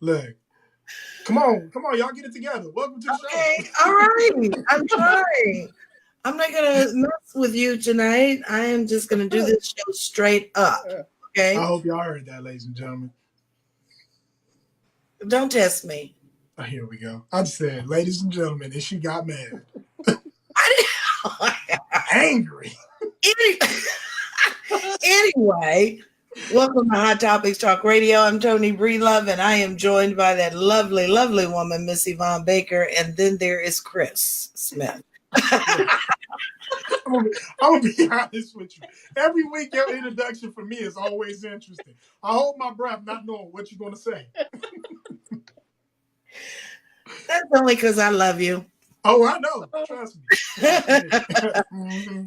Look. Come on, y'all get it together. Welcome to the show. Okay, all right. I'm trying. I'm not gonna mess with you tonight. I am just gonna do this show straight up. Okay. I hope y'all heard that, ladies and gentlemen. Don't test me. Oh, here we go. I said, ladies and gentlemen, and she got mad. Angry. Anyway, welcome to Hot Topics Talk Radio. I'm Tony Breelove, and I am joined by that lovely, lovely woman, Miss Yvonne Baker, and then there is Chris Smith. I'm gonna be honest with you. Every week, your introduction for me is always interesting. I hold my breath, not knowing what you're gonna say. That's only because I love you. Oh, I know. Trust me.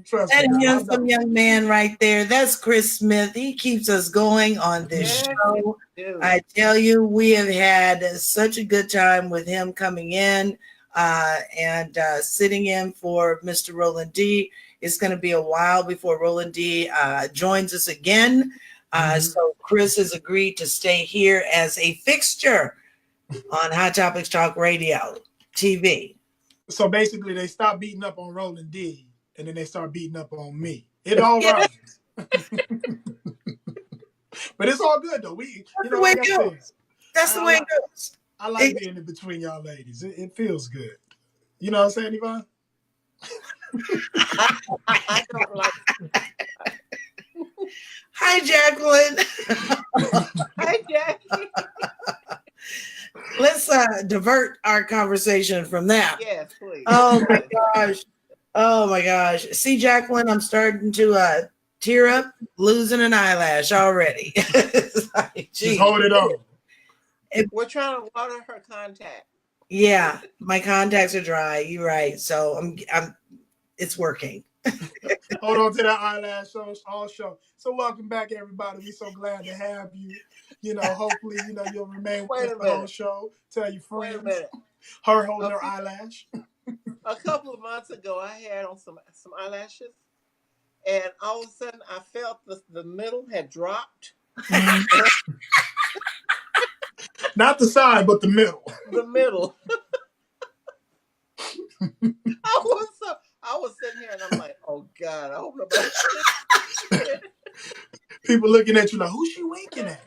Trust that me. handsome young man right there, that's Chris Smith. He keeps us going on this show. I tell you, we have had such a good time with him coming in and sitting in for Mr. Roland D. It's going to be a while before Roland D joins us again. So Chris has agreed to stay here as a fixture on Hot Topics Talk Radio TV. So basically, they stop beating up on Roland D, and then they start beating up on me. It all rises. But it's all good, though. That's the way it goes. That's the way it goes. I like being in between y'all ladies. It feels good. You know what I'm saying, Yvonne? I don't like Hi, Jacqueline. Hi, Jackie. Let's divert our conversation from that. Yes, please. Oh my gosh. Oh my gosh. See, Jacqueline, I'm starting to tear up, losing an eyelash already. Like, just hold it on. We're trying to water her contact. Yeah, my contacts are dry. You're right. So I'm it's working. Hold on to that eyelash all show. So welcome back, everybody. We're so glad to have you. Hopefully, you'll remain with us the whole show. Tell your friends. Her holding her eyelash. A couple of months ago, I had on some eyelashes, and all of a sudden, I felt the middle had dropped. Not the side, but the middle. The middle. I was sitting here and I'm like, oh God, I hope nobody. People looking at you like, who's she winking at?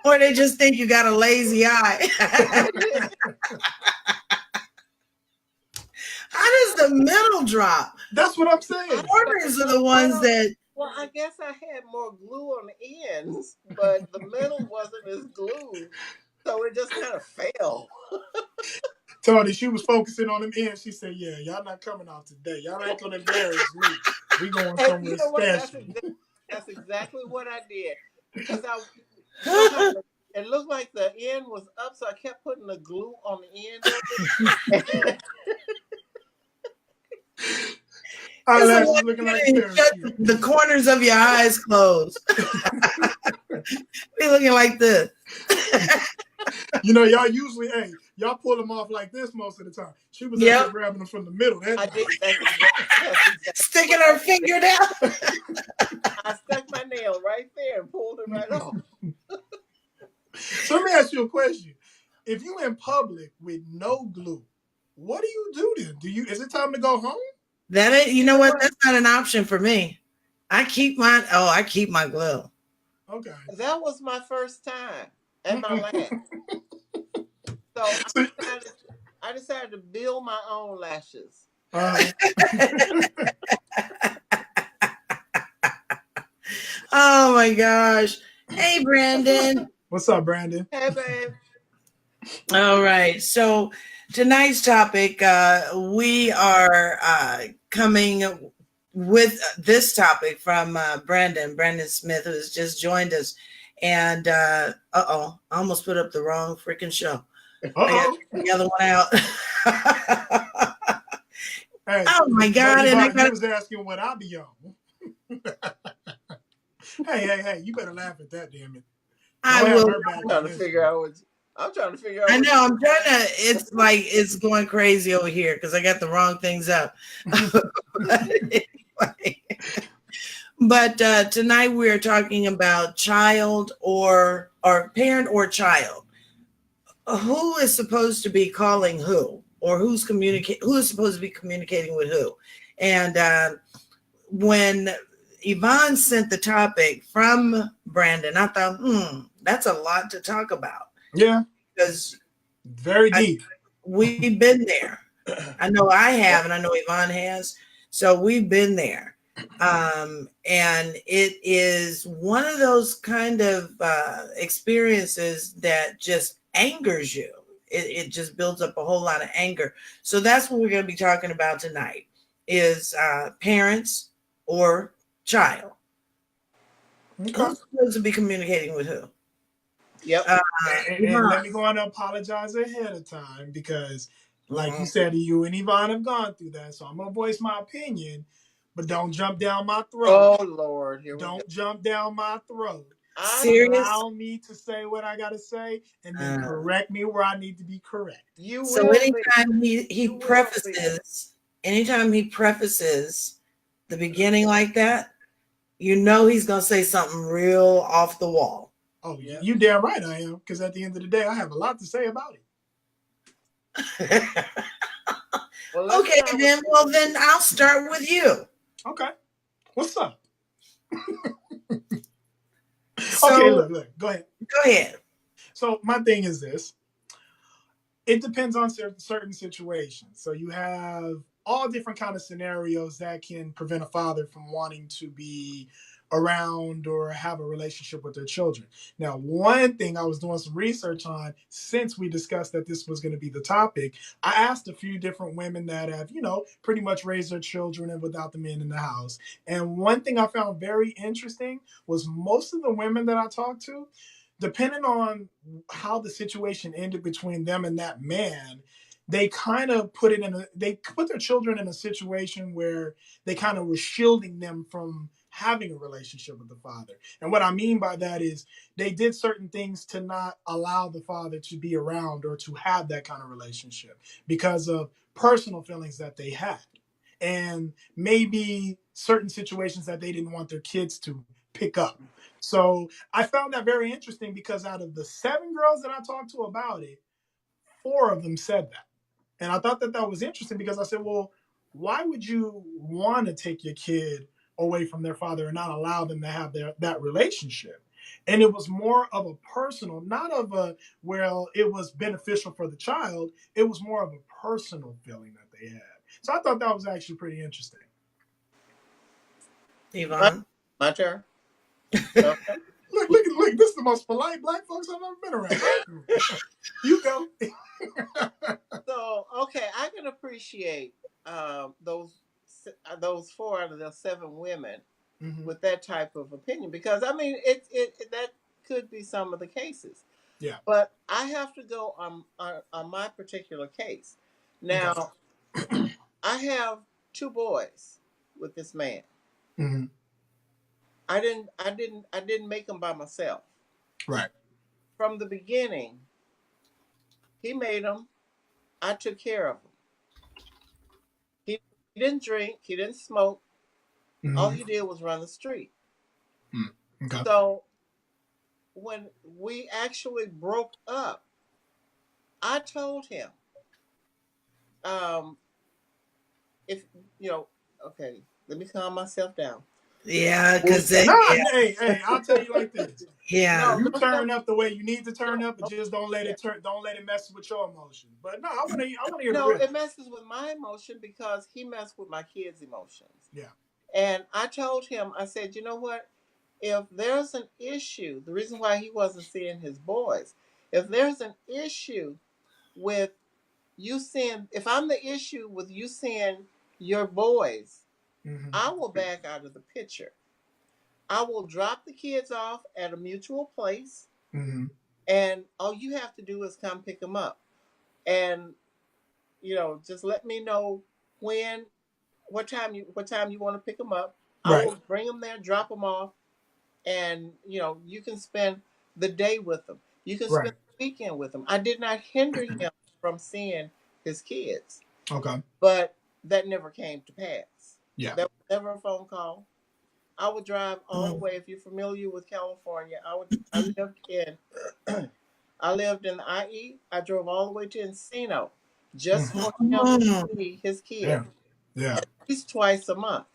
Or they just think you got a lazy eye. How does the middle drop? That's what I'm saying. Corners are the ones that. Well, I guess I had more glue on the ends, but the middle wasn't as glued, so it just kind of fell. Tony, she was focusing on them ends. She said, yeah, y'all not coming out today. Y'all ain't going to embarrass me. We going somewhere special. That's exactly what I did. Because it looked like the end was up, so I kept putting the glue on the end of it. Eyelashes looking like the corners of your eyes closed. Be looking like this. Y'all usually, y'all pull them off like this most of the time. She was grabbing them from the middle. I did. Sticking her finger down. I stuck my nail right there and pulled it right off. So let me ask you a question. If you in public with no glue, what do you do then? Is it time to go home? You know what? That's not an option for me. I keep my glue. Okay. That was my first time and my last. So I decided to build my own lashes. Oh my gosh. Hey, Brandon. What's up, Brandon? Hey, babe. All right. So tonight's topic, we are coming with this topic from Brandon Smith, who has just joined us. And I almost put up the wrong freaking show. I got the other one out. Hey, oh my God! And I was asking what I be on. hey! You better laugh at that, damn it. I will. I'm trying to figure out. I know. I'm trying to. It's like it's going crazy over here because I got the wrong things up. But tonight we are talking about child or parent or child. Who is supposed to be calling who, or who is supposed to be communicating with who? And when Yvonne sent the topic from Brandon, I thought, that's a lot to talk about. Yeah, because very deep. We've been there. I know I have, and I know Yvonne has. So we've been there. And it is one of those kind of experiences that just angers you. It just builds up a whole lot of anger. So that's what we're going to be talking about tonight is parents or child. Okay. Who's supposed to be communicating with who? Yep. And let me go on and apologize ahead of time because, like you said, you and Yvonne have gone through that. So I'm going to voice my opinion, but don't jump down my throat. Oh, Lord. Don't jump down my throat. Serious? Allow me to say what I got to say and then correct me where I need to be correct. So anytime anytime he prefaces the beginning like that, you know he's going to say something real off the wall. Oh, yeah. You damn right I am, because at the end of the day, I have a lot to say about it. Okay, then. Well, then I'll start with you. Okay. What's up? So, okay, look. Go ahead. Go ahead. So my thing is this. It depends on certain situations. So you have all different kind of scenarios that can prevent a father from wanting to be around or have a relationship with their children. Now, one thing I was doing some research on since we discussed that this was going to be the topic, I asked a few different women that have, pretty much raised their children and without the men in the house. And one thing I found very interesting was most of the women that I talked to, depending on how the situation ended between them and that man, they kind of put their children in a situation where they kind of were shielding them from having a relationship with the father. And what I mean by that is they did certain things to not allow the father to be around or to have that kind of relationship because of personal feelings that they had. And maybe certain situations that they didn't want their kids to pick up. So I found that very interesting because out of the 7 girls that I talked to about it, 4 of them said that. And I thought that was interesting because I said, well, why would you want to take your kid away from their father and not allow them to have that relationship? And it was more of a personal, not of a, well, it was beneficial for the child. It was more of a personal feeling that they had. So I thought that was actually pretty interesting. Yvonne? My turn. Okay. Look, this is the most polite black folks I've ever been around. You go. So, okay, I can appreciate those 4 out of the 7 women with that type of opinion because I mean it that could be some of the cases. Yeah. But I have to go on my particular case. Now, okay. I have 2 boys with this man. Mm-hmm. I didn't make them by myself. Right. From the beginning, he made them. I took care of him. He didn't drink. He didn't smoke. Mm-hmm. All he did was run the street. Mm-hmm. Okay. So when we actually broke up, I told him, if okay, let me calm myself down. Yeah, because hey, I'll tell you like this. Yeah, you turn up the way you need to turn up, but just don't let it mess with your emotions. But no, I want to hear. No, it messes with my emotion because he messed with my kids' emotions. Yeah. And I told him, I said, you know what? If there's an issue, the reason why he wasn't seeing his boys, if there's an issue with you seeing, if I'm the issue with you seeing your boys, mm-hmm. I will back out of the picture. I will drop the kids off at a mutual place, mm-hmm. and all you have to do is come pick them up. And, just let me know what time you want to pick them up. Right. I will bring them there, drop them off, and, you can spend the day with them. You can spend the weekend with them. I did not hinder him from seeing his kids. Okay. But that never came to pass. Yeah. There was never a phone call. I would drive all the way. If you're familiar with California, I lived in I lived in the IE. I drove all the way to Encino just for him to see his kid Yeah. Yeah. at least twice a month.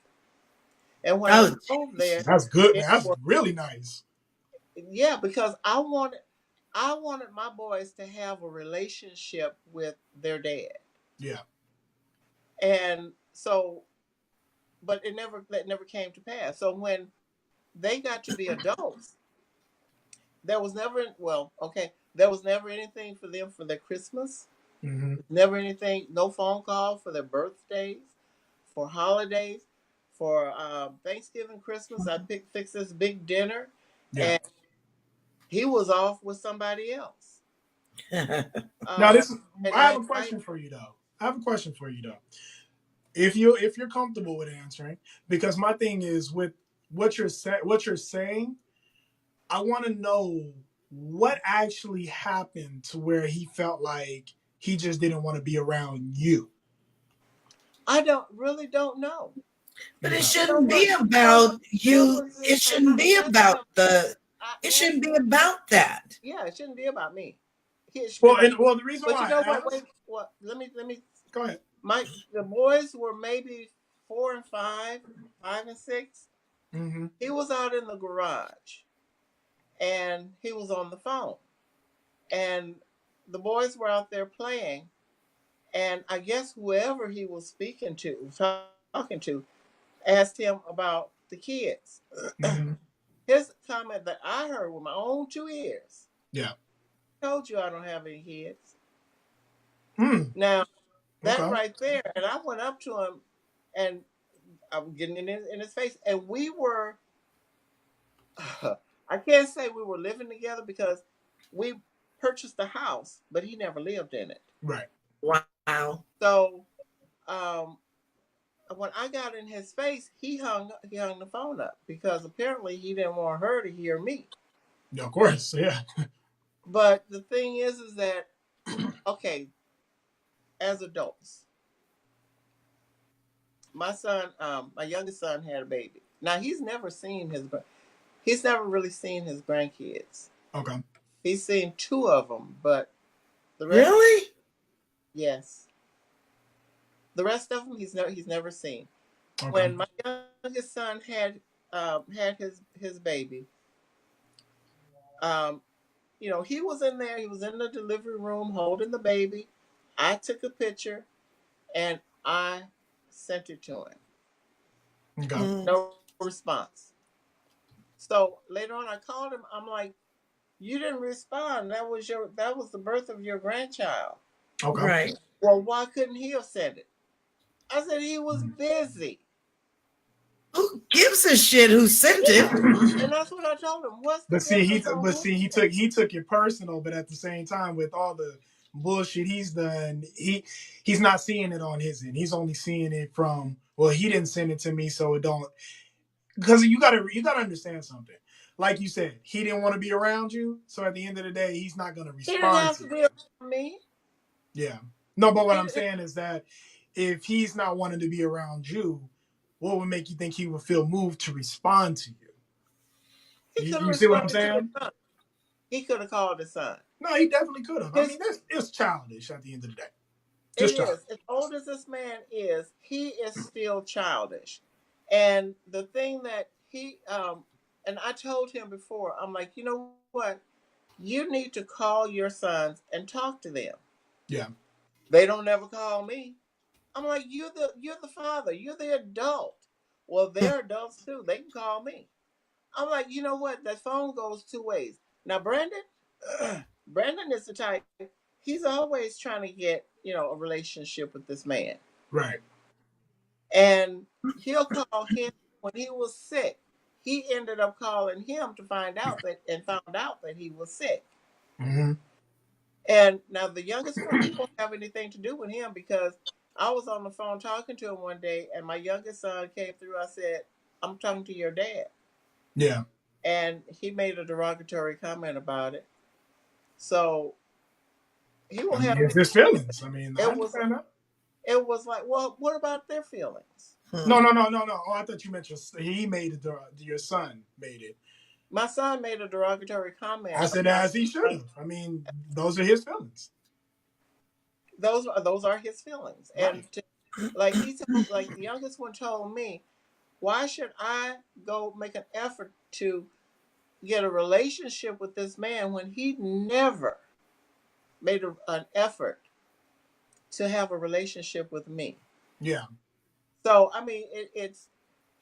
And when I Oh, drove there, That's good, man. it That's was, really nice. yeah, because I wanted my boys to have a relationship with their dad. Yeah. And so, but that never came to pass. So when they got to be adults, there was never, well, okay, there was never anything for them for their Christmas. Mm-hmm. Never anything, no phone call for their birthdays, for holidays, for Thanksgiving, Christmas. I fixed this big dinner, Yeah. and he was off with somebody else. Now Uh, this is, and I have I, a question for you though. I have a question for you though. If you're comfortable with answering, because my thing is with what you're saying, I want to know what actually happened to where he felt like he just didn't want to be around you. I don't know. but it Okay. You know shouldn't what? be about There you. was this, It and shouldn't be about I it asked shouldn't be him, about that. yeah, it shouldn't be about me. It should be Well, about. the reason But you why know I what? asked, Wait, what? Let me. go ahead. The boys were maybe 4 and 5, 5 and 6. Mm-hmm. He was out in the garage, and he was on the phone, and the boys were out there playing, and I guess whoever he was talking to, asked him about the kids. Mm-hmm. His comment that I heard with my own 2 ears. Yeah. Told you I don't have any kids. Mm. Now that Okay. right there, and I went up to him, and I'm getting in his face, and we were. I can't say we were living together because we purchased a house, but he never lived in it. Right. Wow. So um, when I got in his face, he hung the phone up because apparently he didn't want her to hear me. Yeah, of course. Yeah. But the thing is that okay, as adults, my youngest son had a baby. Now he's never really seen his grandkids. Okay. He's seen 2 of them, but the rest, Really? yes, the rest of them he's never seen. Okay. When my youngest son had his baby, um, he was in there. He was in the delivery room holding the baby. I took a picture and I sent it to him. Okay. Mm. No response. So later on, I called him. I'm like, "You didn't respond. That was the birth of your grandchild. Okay. Right. Well, why couldn't he have sent it?" I said he was Mm. busy. Who gives a shit who sent it? Yeah, and that's what I told him. What's the But see, difference on who he sent took it personal. But at the same time, with all the bullshit he's done, he's not seeing it on his end. He's only seeing it from, well, he didn't send it to me, so it don't. Because you gotta understand something. Like you said, he didn't want to be around you. So at the end of the day, he's not gonna He didn't respond have to to you. be around me. Yeah. No, but what He, I'm saying is that if he's not wanting to be around you, what would make you think he would feel moved to respond to you? he could have You see what I'm responded to his saying? son. He could have called his son. No, he definitely could have. I His mean, it's childish at the end of the day. It Just childish. is. As old as this man is, he is still childish. And the thing that and I told him before, I'm like, you know what? You need to call your sons and talk to them. Yeah. They don't ever call me. I'm like, you're the father. You're the adult. Well, they're adults too. They can call me. I'm like, you know what? That phone goes 2 ways. Now, Brandon is the type. He's always trying to get a relationship with this man, Right. and he'll call him when he was sick. He ended up calling him to found out that he was sick. Mm-hmm. And now the youngest one won't have anything to do with him because I was on the phone talking to him one day, and my youngest son came through. I said, "I'm talking to your dad," Yeah. and he made a derogatory comment about it. So he I won't mean, have it's anything. his feelings. I mean, I It was understand that. it was like, well, what about their feelings? No. Oh, I thought you meant he made it. Your son made it. My son made a derogatory comment. I said as he should have. I mean, those are his feelings. Those are his feelings, Right. and like he told, like the youngest one told me, why should I go make an effort to get a relationship with this man when he never made an effort to have a relationship with me? Yeah. So I mean, it's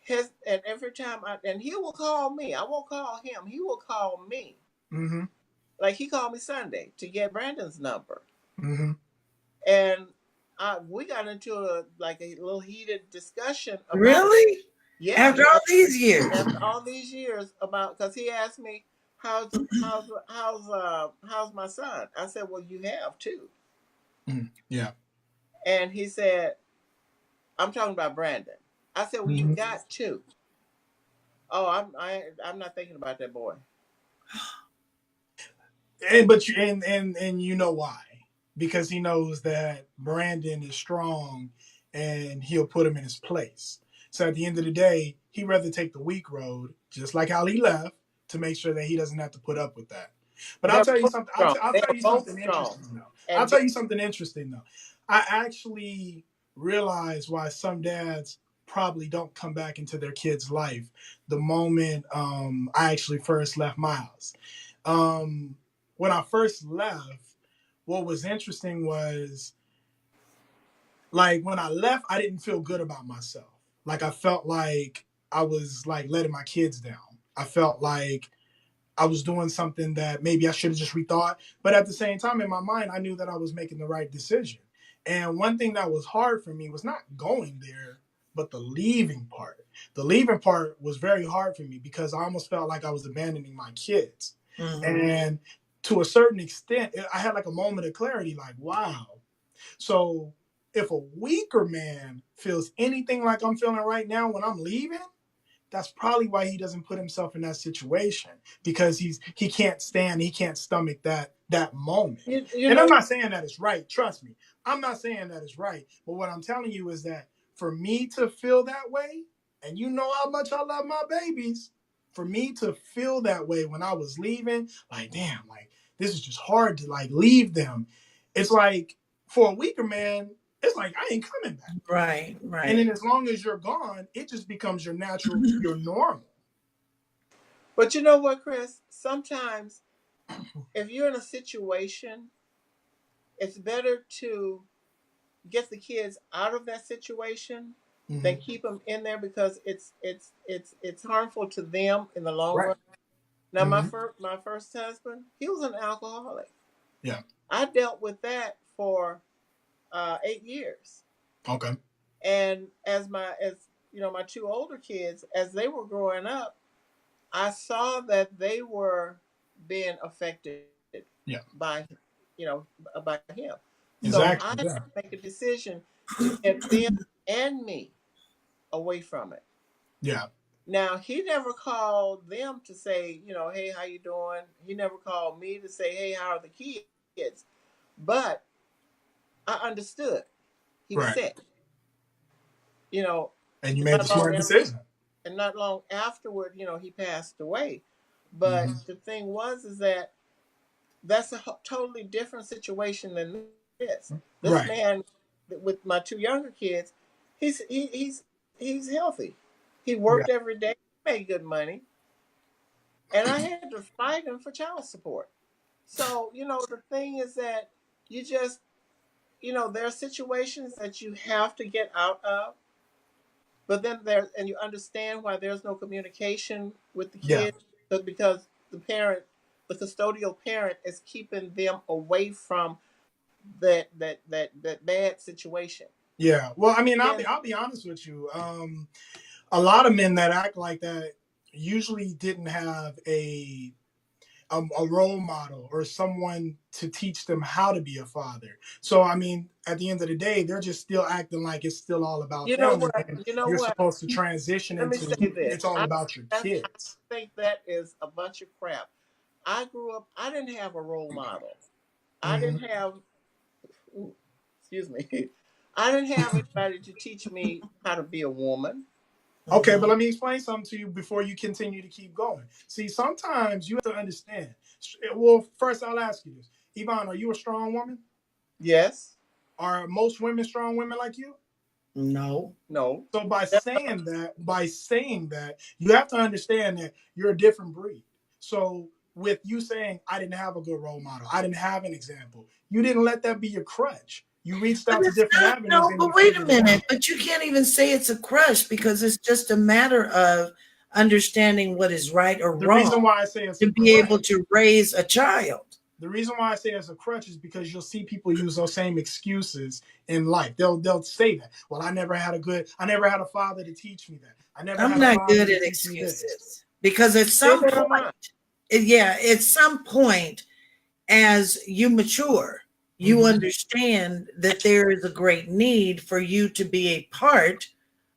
his, and every time and he will call me. I won't call him. He will call me. Mm-hmm. Like he called me Sunday to get Brandon's number, Mm-hmm. and we got into a little heated discussion about, Really? yeah, After all these years? after all these years, about, because he asked me how's my son. I said, well, you have two. Yeah. And he said, I'm talking about Brandon. I said, well, you Mm-hmm. got two. Oh, I'm not thinking about that boy. But you and you know why? Because he knows that Brandon is strong, and he'll put him in his place. So at the end of the day, he'd rather take the weak road, just like how he left, to make sure that he doesn't have to put up with that. But I'll They're tell you both something. strong. I'll They tell are you both something strong. interesting though. I'll And tell you something interesting though. I actually realize why some dads probably don't come back into their kid's life the moment I actually first left my house. Um, when I first left, what was interesting was like when I left, I didn't feel good about myself. Like I felt like I was like letting my kids down. I felt like I was doing something that maybe I should have just rethought. But at the same time, in my mind, I knew that I was making the right decision. And one thing that was hard for me was not going there, but the leaving part. The leaving part was very hard for me because I almost felt like I was abandoning my kids. Mm-hmm. And to a certain extent, I had like a moment of clarity, like, wow. So if a weaker man feels anything like I'm feeling right now when I'm leaving, that's probably why he doesn't put himself in that situation, because he can't stomach that moment. And I'm not saying that it's right. Trust me, I'm not saying that it's right. But what I'm telling you is that for me to feel that way, and you know how much I love my babies, for me to feel that way when I was leaving, like damn, like this is just hard to like leave them. It's like for a weaker man, it's like I ain't coming back. Right. And then as long as you're gone, it just becomes your natural, your normal. But you know what, Chris? Sometimes if you're in a situation, it's better to get the kids out of that situation than keep them in there, because it's harmful to them in the long run. Now, my first husband, he was an alcoholic. Yeah. I dealt with that for 8 years. Okay. And as you know, my two older kids, as they were growing up, I saw that they were being affected by, you know, by him. Exactly. So I had to make a decision to get them and me away from it. Yeah. Now, he never called them to say, you know, hey, how you doing? He never called me to say, hey, how are the kids? But I understood. He was sick. You know, and you made the smart decision. And not long afterward, you know, he passed away. But the thing was, is that that's a totally different situation than this. This man with my two younger kids, he's healthy. He worked every day, made good money, and I had to fight him for child support. So, you know, the thing is that you just, you know, there are situations that you have to get out of, but then and you understand why there's no communication with the kids, because the custodial parent is keeping them away from that bad situation. Yeah. Well, I mean, I'll be honest with you. A lot of men that act like that usually didn't have a role model or someone to teach them how to be a father. So, I mean, at the end of the day, they're just still acting like it's still all about you know them. what? And You know you're what? supposed to transition Let me into say this. it's all about your kids. I think that is a bunch of crap. I grew up, I didn't have a role model. I didn't have, excuse me, I didn't have anybody to teach me how to be a woman. Okay, but let me explain something to you before you continue to keep going. See, sometimes you have to understand. Well, first I'll ask you this. Yvonne, are you a strong woman? Yes. Are most women strong women like you? No. No. So by saying that, you have to understand that you're a different breed. So with you saying, I didn't have a good role model, I didn't have an example, you didn't let that be your crutch. You reached But out to it's different not, avenues no, and you but wait a figured it minute. out. But you can't even say it's a crush because it's just a matter of understanding what is right or The wrong reason why I say it's to a be able crutch, to raise a child. the reason why I say it's a crutch is because you'll see people use those same excuses in life. They'll say that. Well, I never had a father to teach me that. I never I'm had a not father good to at teach me this. excuses because at some Neither am I. point, yeah, at some point, as you mature, you understand that there is a great need for you to be a part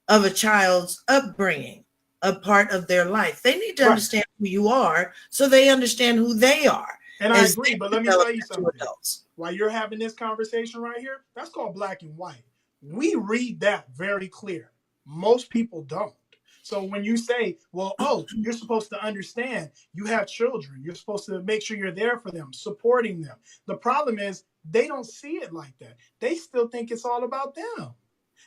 of a child's upbringing, a part of their life. They need to Right. understand who you are so they understand who they are. And I agree, but let me tell you something. Adults. While you're having this conversation right here, that's called black and white. We read that very clear. Most people don't. So when you say, well, oh, you're supposed to understand you have children, you're supposed to make sure you're there for them, supporting them. The problem is they don't see it like that. They still think it's all about them.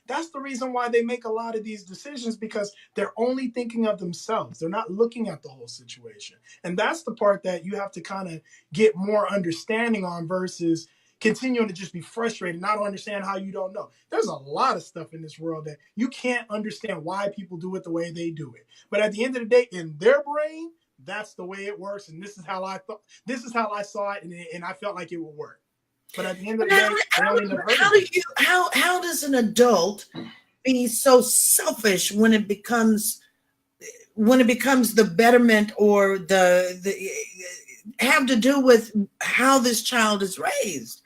That's the reason why they make a lot of these decisions, because they're only thinking of themselves. They're not looking at the whole situation. And that's the part that you have to kind of get more understanding on versus continuing to just be frustrated, not understand how you don't know. There's a lot of stuff in this world that you can't understand why people do it the way they do it. But at the end of the day, in their brain, that's the way it works. And this is how I thought, this is how I saw it, and I felt like it would work. But at the end of the day, they only end up hurting. How does an adult be so selfish when it becomes the betterment or the have to do with how this child is raised?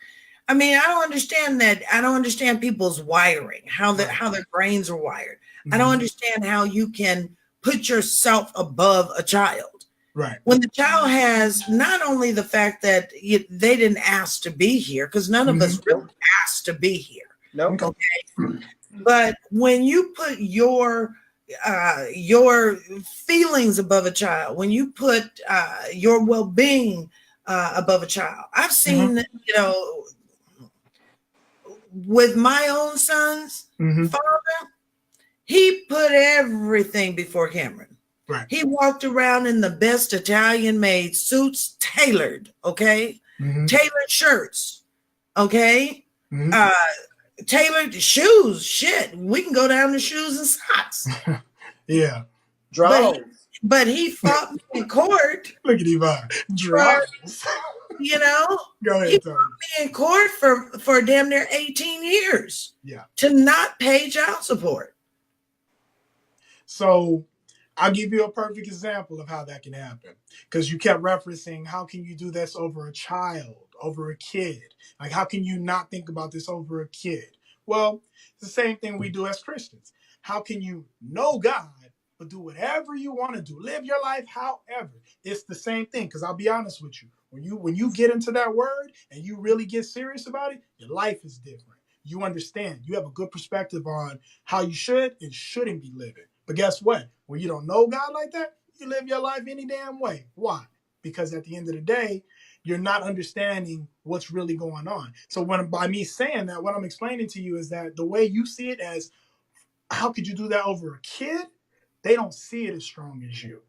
I mean, I don't understand that. I don't understand people's wiring, how their brains are wired. I don't understand how you can put yourself above a child. Right. When the child has not only the fact that they didn't ask to be here, because none of us really asked to be here. No. Nope. Okay. But when you put your feelings above a child, when you put your well-being above a child, I've seen, with my own son's father, he put everything before Cameron. Right. He walked around in the best Italian-made suits, tailored, okay? Tailored shirts, okay? Tailored shoes. Shit, we can go down to shoes and socks. Yeah. Draws. But he fought me in court. Look at Yvonne. Draws. You know? Go ahead, he fought me in court for damn near 18 years. Yeah. To not pay child support. So I'll give you a perfect example of how that can happen, because you kept referencing, how can you do this over a child, over a kid? Like, how can you not think about this over a kid? Well, it's the same thing we do as Christians. How can you know God, but do whatever you want to do? Live your life however. It's the same thing, because I'll be honest with you. When you get into that word and you really get serious about it, your life is different. You understand. You have a good perspective on how you should and shouldn't be living. But guess what? When you don't know God like that, you live your life any damn way. Why? Because at the end of the day, you're not understanding what's really going on. So by me saying that, what I'm explaining to you is that the way you see it as, how could you do that over a kid? They don't see it as strong as you.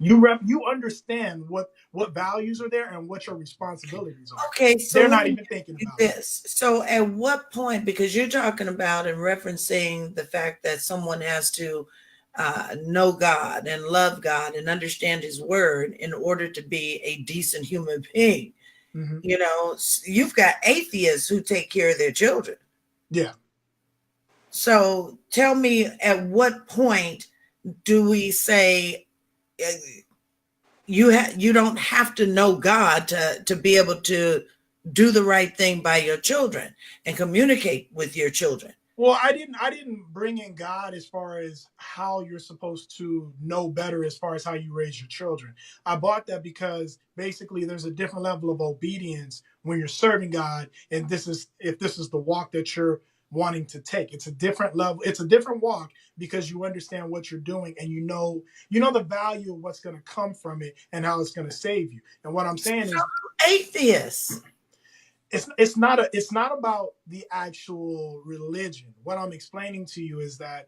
You understand what values are there and what your responsibilities are. Okay, so they're not even thinking about this. So at what point, because you're talking about and referencing the fact that someone has to know God and love God and understand his word in order to be a decent human being. You know, you've got atheists who take care of their children. Yeah. So tell me, at what point do we say you don't have to know God to be able to do the right thing by your children and communicate with your children? Well, I didn't bring in God as far as how you're supposed to know better as far as how you raise your children. I bought that because basically there's a different level of obedience when you're serving God, and if this is the walk that you're wanting to take. It's a different level. It's a different walk because you understand what you're doing and you know the value of what's going to come from it and how it's going to save you. And what I'm saying is atheists. It's not about the actual religion. What I'm explaining to you is that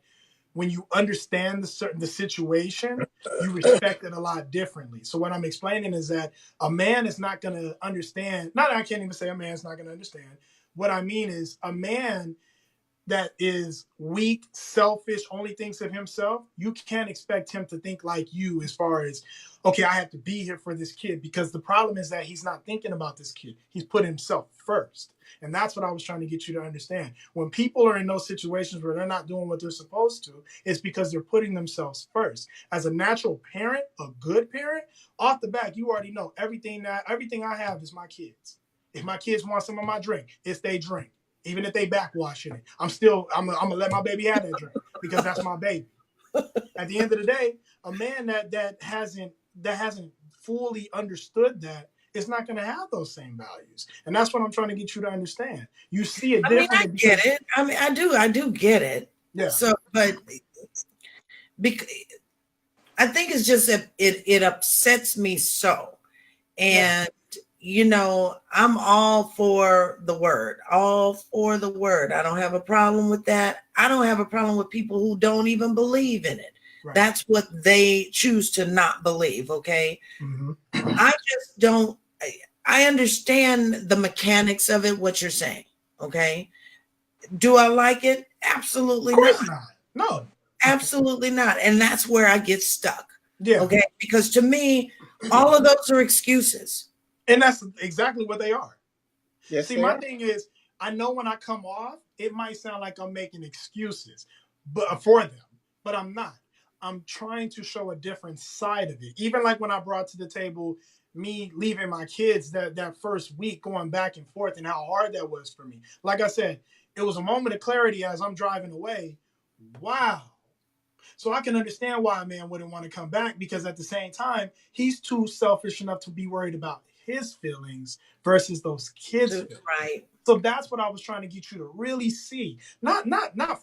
when you understand the situation, you respect it a lot differently. So what I'm explaining is that a man is not going to understand. Not I can't even say a man's not going to understand. What I mean is a man that is weak, selfish, only thinks of himself, you can't expect him to think like you as far as, okay, I have to be here for this kid, because the problem is that he's not thinking about this kid. He's put himself first. And that's what I was trying to get you to understand. When people are in those situations where they're not doing what they're supposed to, it's because they're putting themselves first. As a natural parent, a good parent, off the back, you already know everything I have is my kids. If my kids want some of my drink, it's they drink. Even if they backwashing it, I'm gonna let my baby have that drink because that's my baby. At the end of the day, a man that hasn't fully understood that is not going to have those same values, and that's what I'm trying to get you to understand. You see it differently. I get it. I mean, I do get it. Yeah. So, but because I think it's just that it upsets me so, and. Yeah. I'm all for the word, I don't have a problem with that. I don't have a problem with people who don't even believe in it. Right. That's what they choose to not believe. Okay. Mm-hmm. I just don't, I understand the mechanics of it, what you're saying. Okay. Do I like it? Absolutely not. No, absolutely not. And that's where I get stuck. Yeah. Okay. Because to me, all of those are excuses. And that's exactly what they are. Yes, see, my thing is, I know when I come off, it might sound like I'm making excuses for them, but I'm not. I'm trying to show a different side of it. Even like when I brought to the table me leaving my kids that first week, going back and forth, and how hard that was for me. Like I said, it was a moment of clarity as I'm driving away. Wow. So I can understand why a man wouldn't want to come back, because at the same time, he's too selfish enough to be worried about his feelings versus those kids' feelings. Right. So that's what I was trying to get you to really see. Not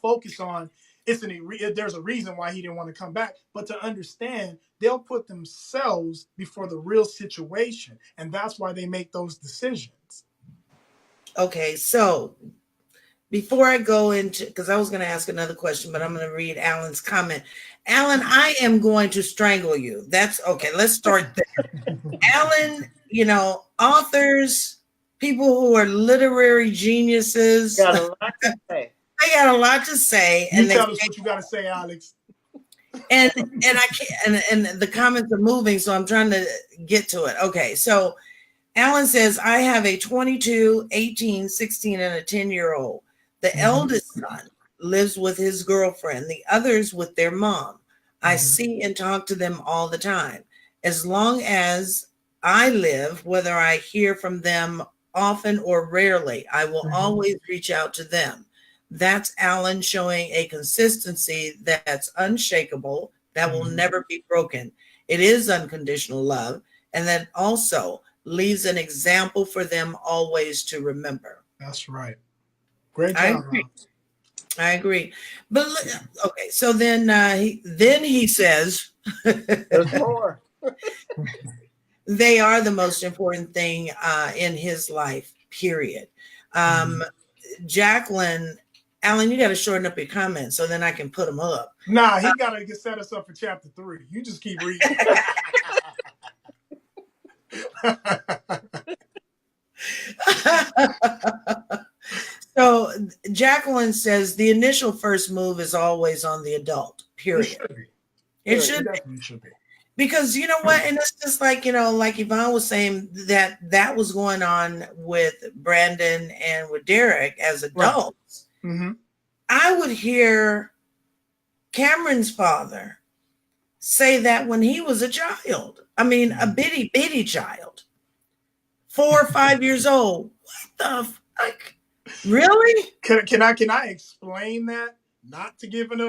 focus on there's a reason why he didn't want to come back, but to understand they'll put themselves before the real situation. And that's why they make those decisions. Okay, so before I go into, because I was going to ask another question, but I'm going to read Alan's comment. Alan, I am going to strangle you. That's okay. Let's start there. Alan, authors, people who are literary geniuses. Got a lot to say. They got a lot to say. You tell us what you got to say, Alex. And I can't, and the comments are moving, so I'm trying to get to it. Okay, so Alan says, I have a 22, 18, 16, and a 10-year-old. The eldest son lives with his girlfriend, the others with their mom. I see and talk to them all the time. As long as I live, whether I hear from them often or rarely, I will always reach out to them. That's Alan showing a consistency that's unshakable, that will never be broken. It is unconditional love, and that also leaves an example for them always to remember. That's right. Great job, I agree. But okay, so then he says there's more. They are the most important thing in his life, period. Jacqueline, Alan, you got to shorten up your comments so then I can put them up. Nah, he got to set us up for chapter 3. You just keep reading. So Jacqueline says the initial first move is always on the adult, period. It should be. Because you know what? And it's just like, like Yvonne was saying, that was going on with Brandon and with Derek as adults. Right. Mm-hmm. I would hear Cameron's father say that when he was a child. I mean, a bitty child, 4 or 5 years old. What the fuck? Really? Can I explain that? Not to give an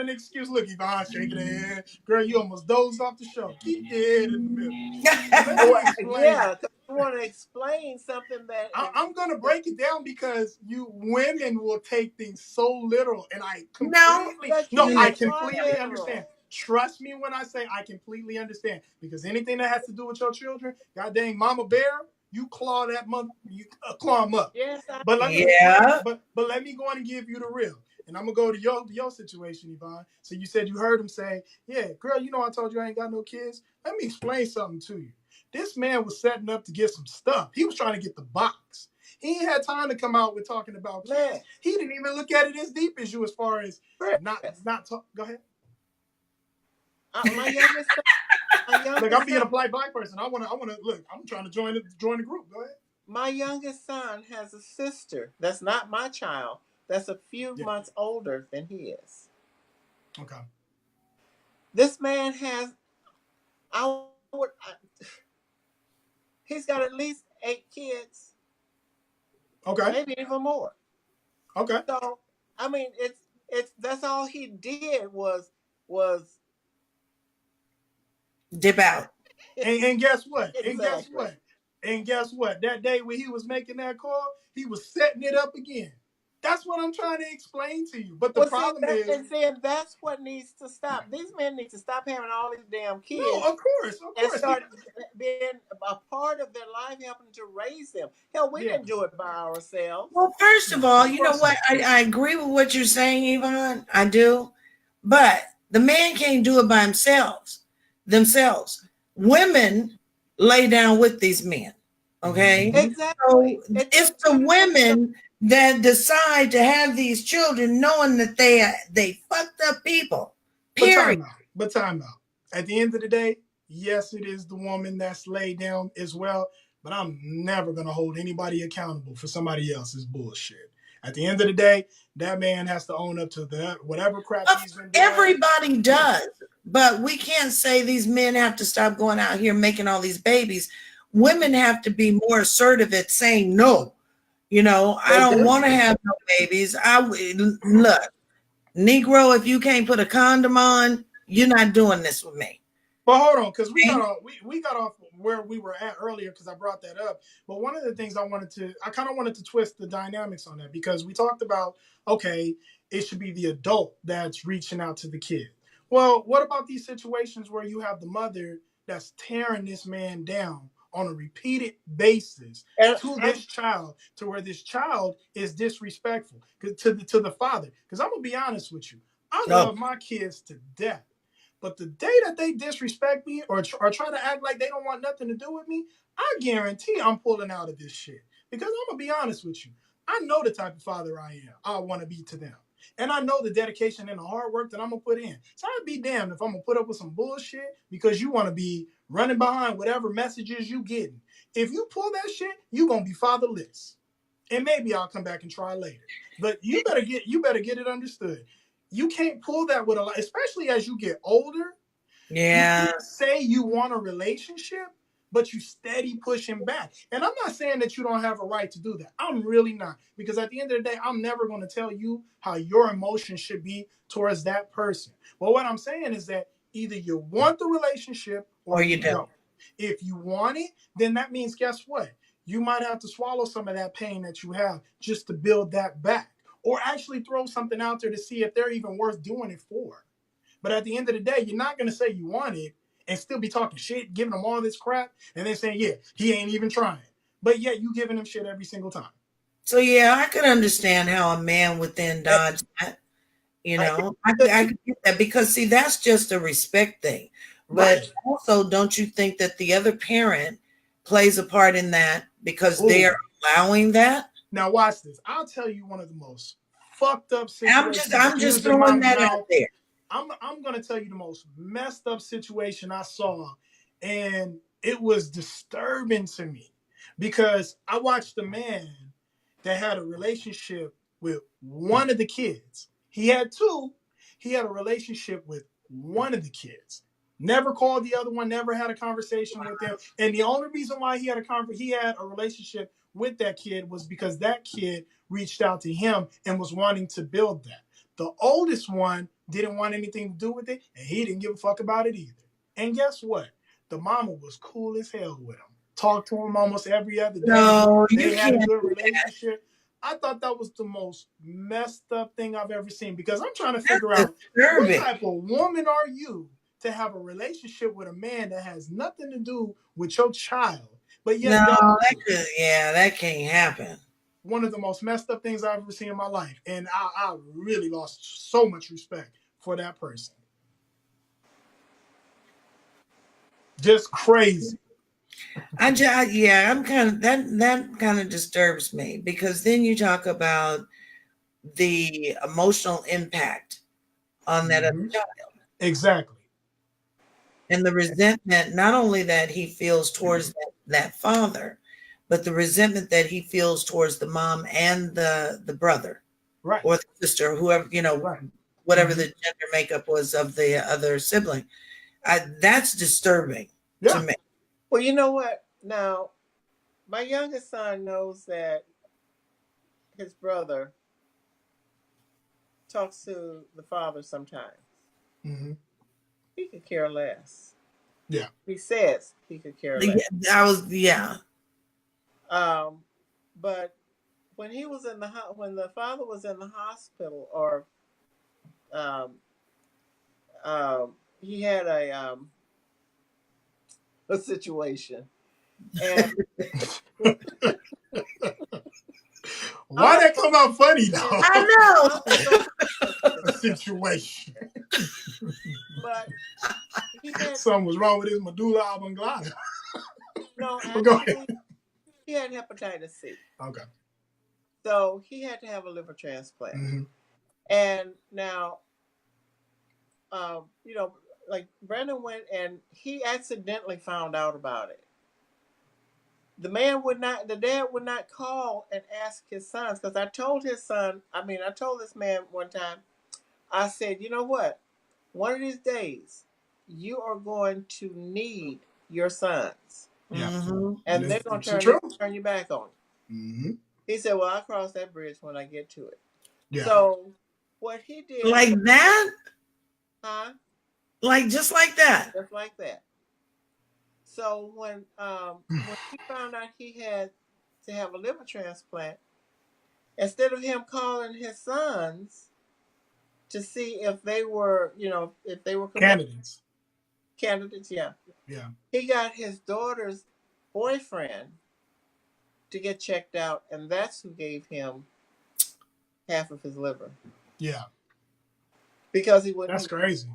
excuse. Look, Yvonne shaking her head. Girl, you almost dozed off the show. Keep your head in the middle. But let me explain. Yeah, because you want to explain something that I'm gonna break it down because you women will take things so literal, and I No, I kids are completely understand. literal. Trust me when I say I completely understand, because anything that has to do with your children, god dang, Mama Bear, you claw that mother, you claw them up. Yes, I But let me, yeah. but let me go on and give you the real. And I'm gonna go to your situation, Yvonne. So you said you heard him say, "Yeah, girl, you know I told you I ain't got no kids." Let me explain something to you. This man was setting up to get some stuff. He was trying to get the box. He ain't had time to come out with talking about kids. Man. He didn't even look at it as deep as you, as far as Chris, not talk. Go ahead. my youngest son, Look, I'm being a polite black person. I wanna look. I'm trying to join the group. Go ahead. my youngest son has a sister that's not my child. That's a few months older than he is. Okay. This man has, he's got at least 8 kids. Okay. Maybe even more. Okay. So, I mean, it's that's all he did was Dip out. And guess what? Exactly. And guess what? That day when he was making that call, he was setting it up again. That's what I'm trying to explain to you. But the Well, problem is, that's what needs to stop. These men need to stop having all these damn no, kids of course. and start being a part of their life, helping to raise them. Hell, we didn't do it by ourselves. Well, first of all, you know what? I agree with what you're saying, Yvonne. I do. But the man can't do it by themselves. Women lay down with these men. Okay. Exactly. So it's the women that decide to have these children knowing that they fucked up people. Period. But time out. At the end of the day, yes, it is the woman that's laid down as well. But I'm never gonna hold anybody accountable for somebody else's bullshit. At the end of the day, that man has to own up to whatever crap he's been doing. Everybody does, but we can't say these men have to stop going out here making all these babies. Women have to be more assertive at saying no. You know, I don't want to have no babies. Look, Negro, if you can't put a condom on, you're not doing this with me. But hold on, because we got off where we were at earlier, because I brought that up. But one of the things I kind of wanted to twist the dynamics on that, because we talked about, okay, it should be the adult that's reaching out to the kid. Well, what about these situations where you have the mother that's tearing this man down on a repeated basis to this child, to where this child is disrespectful to the father? Because I'm gonna be honest with you, I love my kids to death. But the day that they disrespect me or try to act like they don't want nothing to do with me, I guarantee I'm pulling out of this shit. Because I'm going to be honest with you. I know the type of father I am. I want to be to them. And I know the dedication and the hard work that I'm going to put in. So I'd be damned if I'm going to put up with some bullshit because you want to be running behind whatever messages you getting. If you pull that shit, you're going to be fatherless. And maybe I'll come back and try later. But you better get it understood. You can't pull that with a lot, especially as you get older. Yeah. You say you want a relationship, but you steady pushing back. And I'm not saying that you don't have a right to do that. I'm really not. Because at the end of the day, I'm never going to tell you how your emotions should be towards that person. But what I'm saying is that either you want the relationship or you don't. If you want it, then that means, guess what? You might have to swallow some of that pain that you have just to build that back. Or actually throw something out there to see if they're even worth doing it for. But at the end of the day, you're not going to say you want it and still be talking shit, giving them all this crap, and then saying, yeah, he ain't even trying. But yet you giving him shit every single time. So, yeah, I could understand how a man would then dodge that. You know, I could get that because, see, that's just a respect thing. But also, don't you think that the other parent plays a part in that because they're allowing that? Now, watch this. I'll tell you one of the most fucked up situations. I'm just throwing that out there. I'm going to tell you the most messed up situation I saw, and it was disturbing to me because I watched a man that had a relationship with one of the kids. He had 2. He had a relationship with one of the kids. Never called the other one, never had a conversation with them. And the only reason why he had a relationship with that kid was because that kid reached out to him and was wanting to build that. The oldest one didn't want anything to do with it, and he didn't give a fuck about it either. And guess what? The mama was cool as hell with him. Talked to him almost every other day. No, they you had can't a good relationship. I thought that was the most messed up thing I've ever seen, because I'm trying to figure out what type of woman are you to have a relationship with a man that has nothing to do with your child. But yet, that can't happen. One of the most messed up things I've ever seen in my life. And I really lost so much respect for that person. Just crazy. I'm kind of that kind of disturbs me, because then you talk about the emotional impact on that other child. Exactly. And the resentment, not only that he feels towards that father, but the resentment that he feels towards the mom and the brother, right, or the sister, whoever, right, whatever the gender makeup was of the other sibling. That's disturbing to me. Well, you know what? Now, my youngest son knows that his brother talks to the father sometimes. Mm-hmm. He could care less. Yeah. He says he could care less. But when he was when the father was in the hospital, or he had a situation, and why that come out funny though? I know. A situation. But something was wrong with his medulla oblongata. No, go ahead. He had hepatitis C. Okay. So he had to have a liver transplant. Mm-hmm. And now, like Brandon went and he accidentally found out about it. The dad would not call and ask his sons, because I told this man one time, I said, you know what? One of these days, you are going to need your sons. Yeah. Mm-hmm. And they're going to turn you back on you. Mm-hmm. He said, well, I'll cross that bridge when I get to it. Yeah. So what he did. Like that? Huh? Like just like that? Just like that. So when he found out he had to have a liver transplant, instead of him calling his sons to see if they were, if they were candidates, yeah. He got his daughter's boyfriend to get checked out, and that's who gave him half of his liver. Yeah. Because he wouldn't. That's crazy.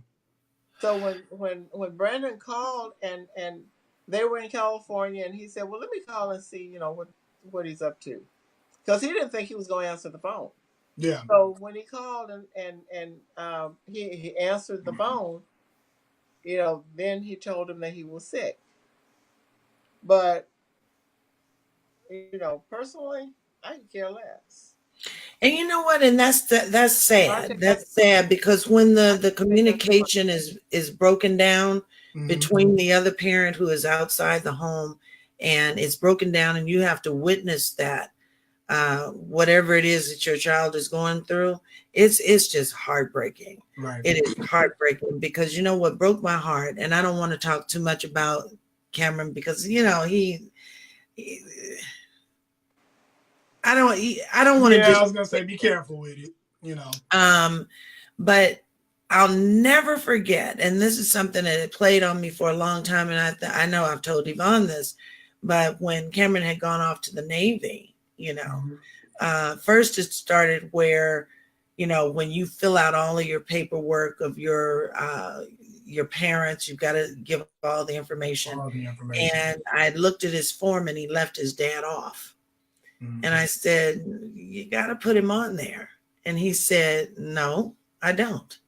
So when Brandon called and they were in California, and he said, well, let me call and see, what he's up to. Because he didn't think he was going to answer the phone. Yeah. So when he called and he answered the phone, then he told him that he was sick. But, personally, I could care less. And you know what? And that's sad. That's sad, because when the communication is broken down between the other parent who is outside the home, and it's broken down, and you have to witness that, whatever it is that your child is going through, it's just heartbreaking. Right. It is heartbreaking, because you know what broke my heart, and I don't want to talk too much about Cameron, because I don't want to. Yeah, I was gonna say, be careful with it. But I'll never forget, and this is something that had played on me for a long time, and I know I've told Yvonne this, but when Cameron had gone off to the Navy, first it started where, when you fill out all of your paperwork of your parents, you've got to give all the information. And I looked at his form, and he left his dad off. Mm-hmm. And I said, you got to put him on there. And he said, no, I don't.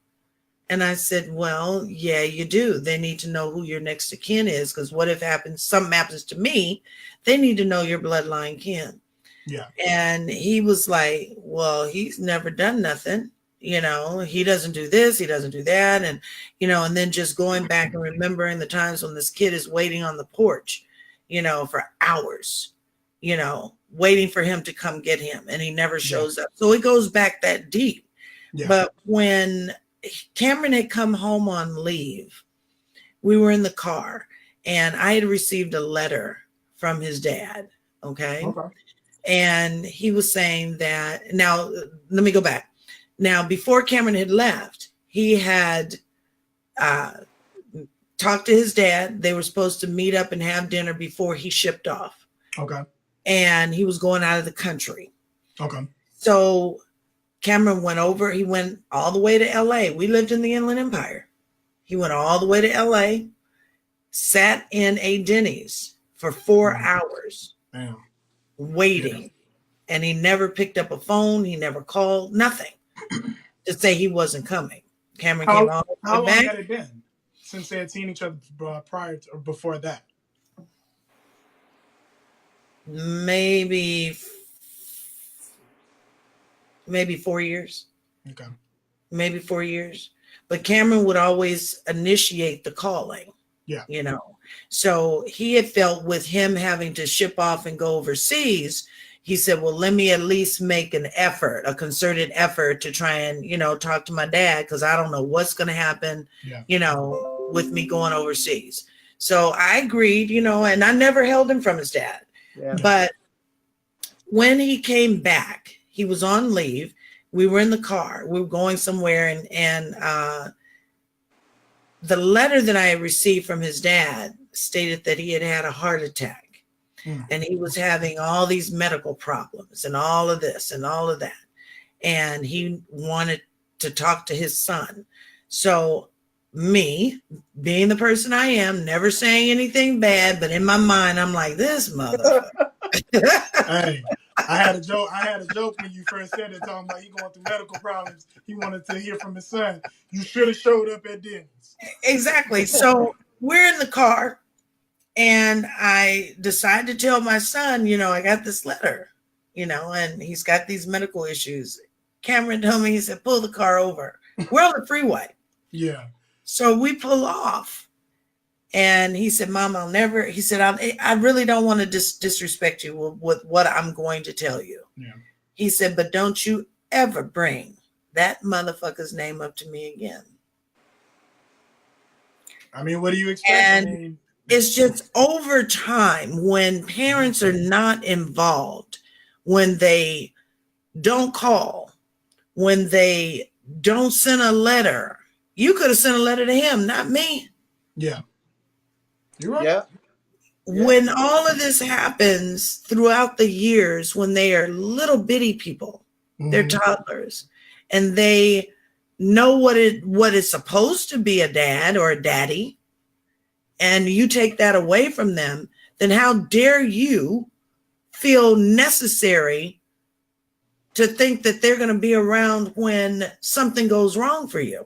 And I said, well, yeah, you do. They need to know who your next of kin is, because what if something happens to me? They need to know your bloodline kin. Yeah. And he was like, well, he's never done nothing. He doesn't do this, he doesn't do that. And, and then just going back and remembering the times when this kid is waiting on the porch, for hours, waiting for him to come get him, and he never shows up. So it goes back that deep. Yeah. But when Cameron had come home on leave, we were in the car and I had received a letter from his dad. Okay. And he was saying that, now, let me go back. Now, before Cameron had left, he had talked to his dad. They were supposed to meet up and have dinner before he shipped off. Okay. And he was going out of the country. Okay. So Cameron went over, he went all the way to LA. We lived in the Inland Empire. He went all the way to LA, sat in a Denny's for 4 hours. Damn. Waiting. Yeah. And he never picked up a phone. He never called, nothing to say he wasn't coming. Cameron came all the way How long back. had it been since they had seen each other prior to, or before that? Maybe 4 years. Okay. Maybe 4 years. But Cameron would always initiate the calling. Yeah. You know, so he had felt with him having to ship off and go overseas, he said, well, let me at least make an effort, a concerted effort to try and, you know, talk to my dad, because I don't know what's going to happen, you know, with me going overseas. So I agreed, you know, and I never held him from his dad. Yeah. But when he came back, he was on leave. We were in the car. We were going somewhere, and the letter that I had received from his dad stated that he had had a heart attack. And he was having all these medical problems and all of this and all of that. And he wanted to talk to his son. So me, being the person I am, never saying anything bad, but in my mind, I'm like, this motherfucker. Hey, I had a joke when you first said it, talking about he going through medical problems. He wanted to hear from his son. You should have showed up at Denny's. Exactly. So we're in the car. And I decided to tell my son, you know, I got this letter, you know, and he's got these medical issues. Cameron told me, he said, pull the car over. We're on the freeway. Yeah. So we pull off. And he said, Mom, he said, I really don't want to disrespect you with what I'm going to tell you. Yeah. He said, but don't you ever bring that motherfucker's name up to me again. I mean, what do you expect? It's just over time, when parents are not involved, when they don't call, when they don't send a letter. You could have sent a letter to him, not me. Yeah. You're right. Yeah. When all of this happens throughout the years, when they are little bitty people, they're toddlers, and they know what is supposed to be a dad or a daddy, and you take that away from them, then how dare you feel necessary to think that they're going to be around when something goes wrong for you?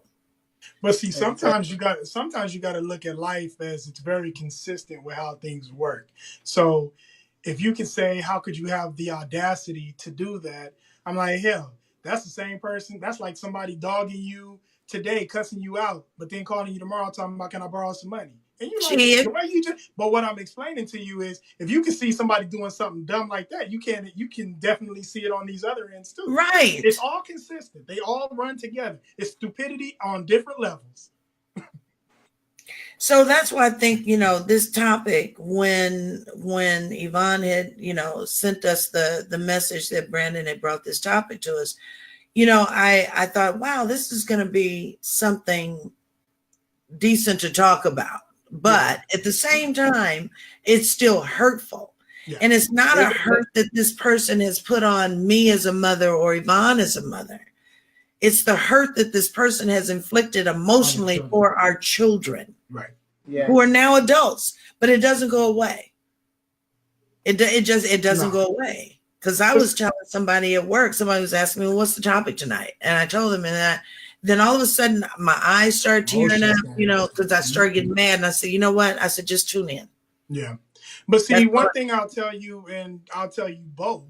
But see, sometimes you got to look at life as it's very consistent with how things work. So if you can say, how could you have the audacity to do that? I'm like, hell, that's the same person. That's like somebody dogging you today, cussing you out, but then calling you tomorrow talking about, can I borrow some money? And you're like, the way you just, but what I'm explaining to you is, if you can see somebody doing something dumb like that, you can definitely see it on these other ends too. Right. It's all consistent. They all run together. It's stupidity on different levels. So that's why I think, you know, this topic, when Yvonne had, you know, sent us the message that Brandon had brought this topic to us, you know, I thought, wow, this is going to be something decent to talk about. But at the same time, it's still hurtful. Yeah. And it's not a hurt that this person has put on me as a mother or Yvonne as a mother. It's the hurt that this person has inflicted emotionally for our children, right? Yeah. Who are now adults, but it doesn't go away. It doesn't go away. Because I was telling somebody at work, somebody was asking me, well, what's the topic tonight? And I told them, and then all of a sudden my eyes started tearing up, you know, because I started getting mad. And I said, you know what? I said, just tune in. Yeah. But see, one thing I'll tell you, and I'll tell you both,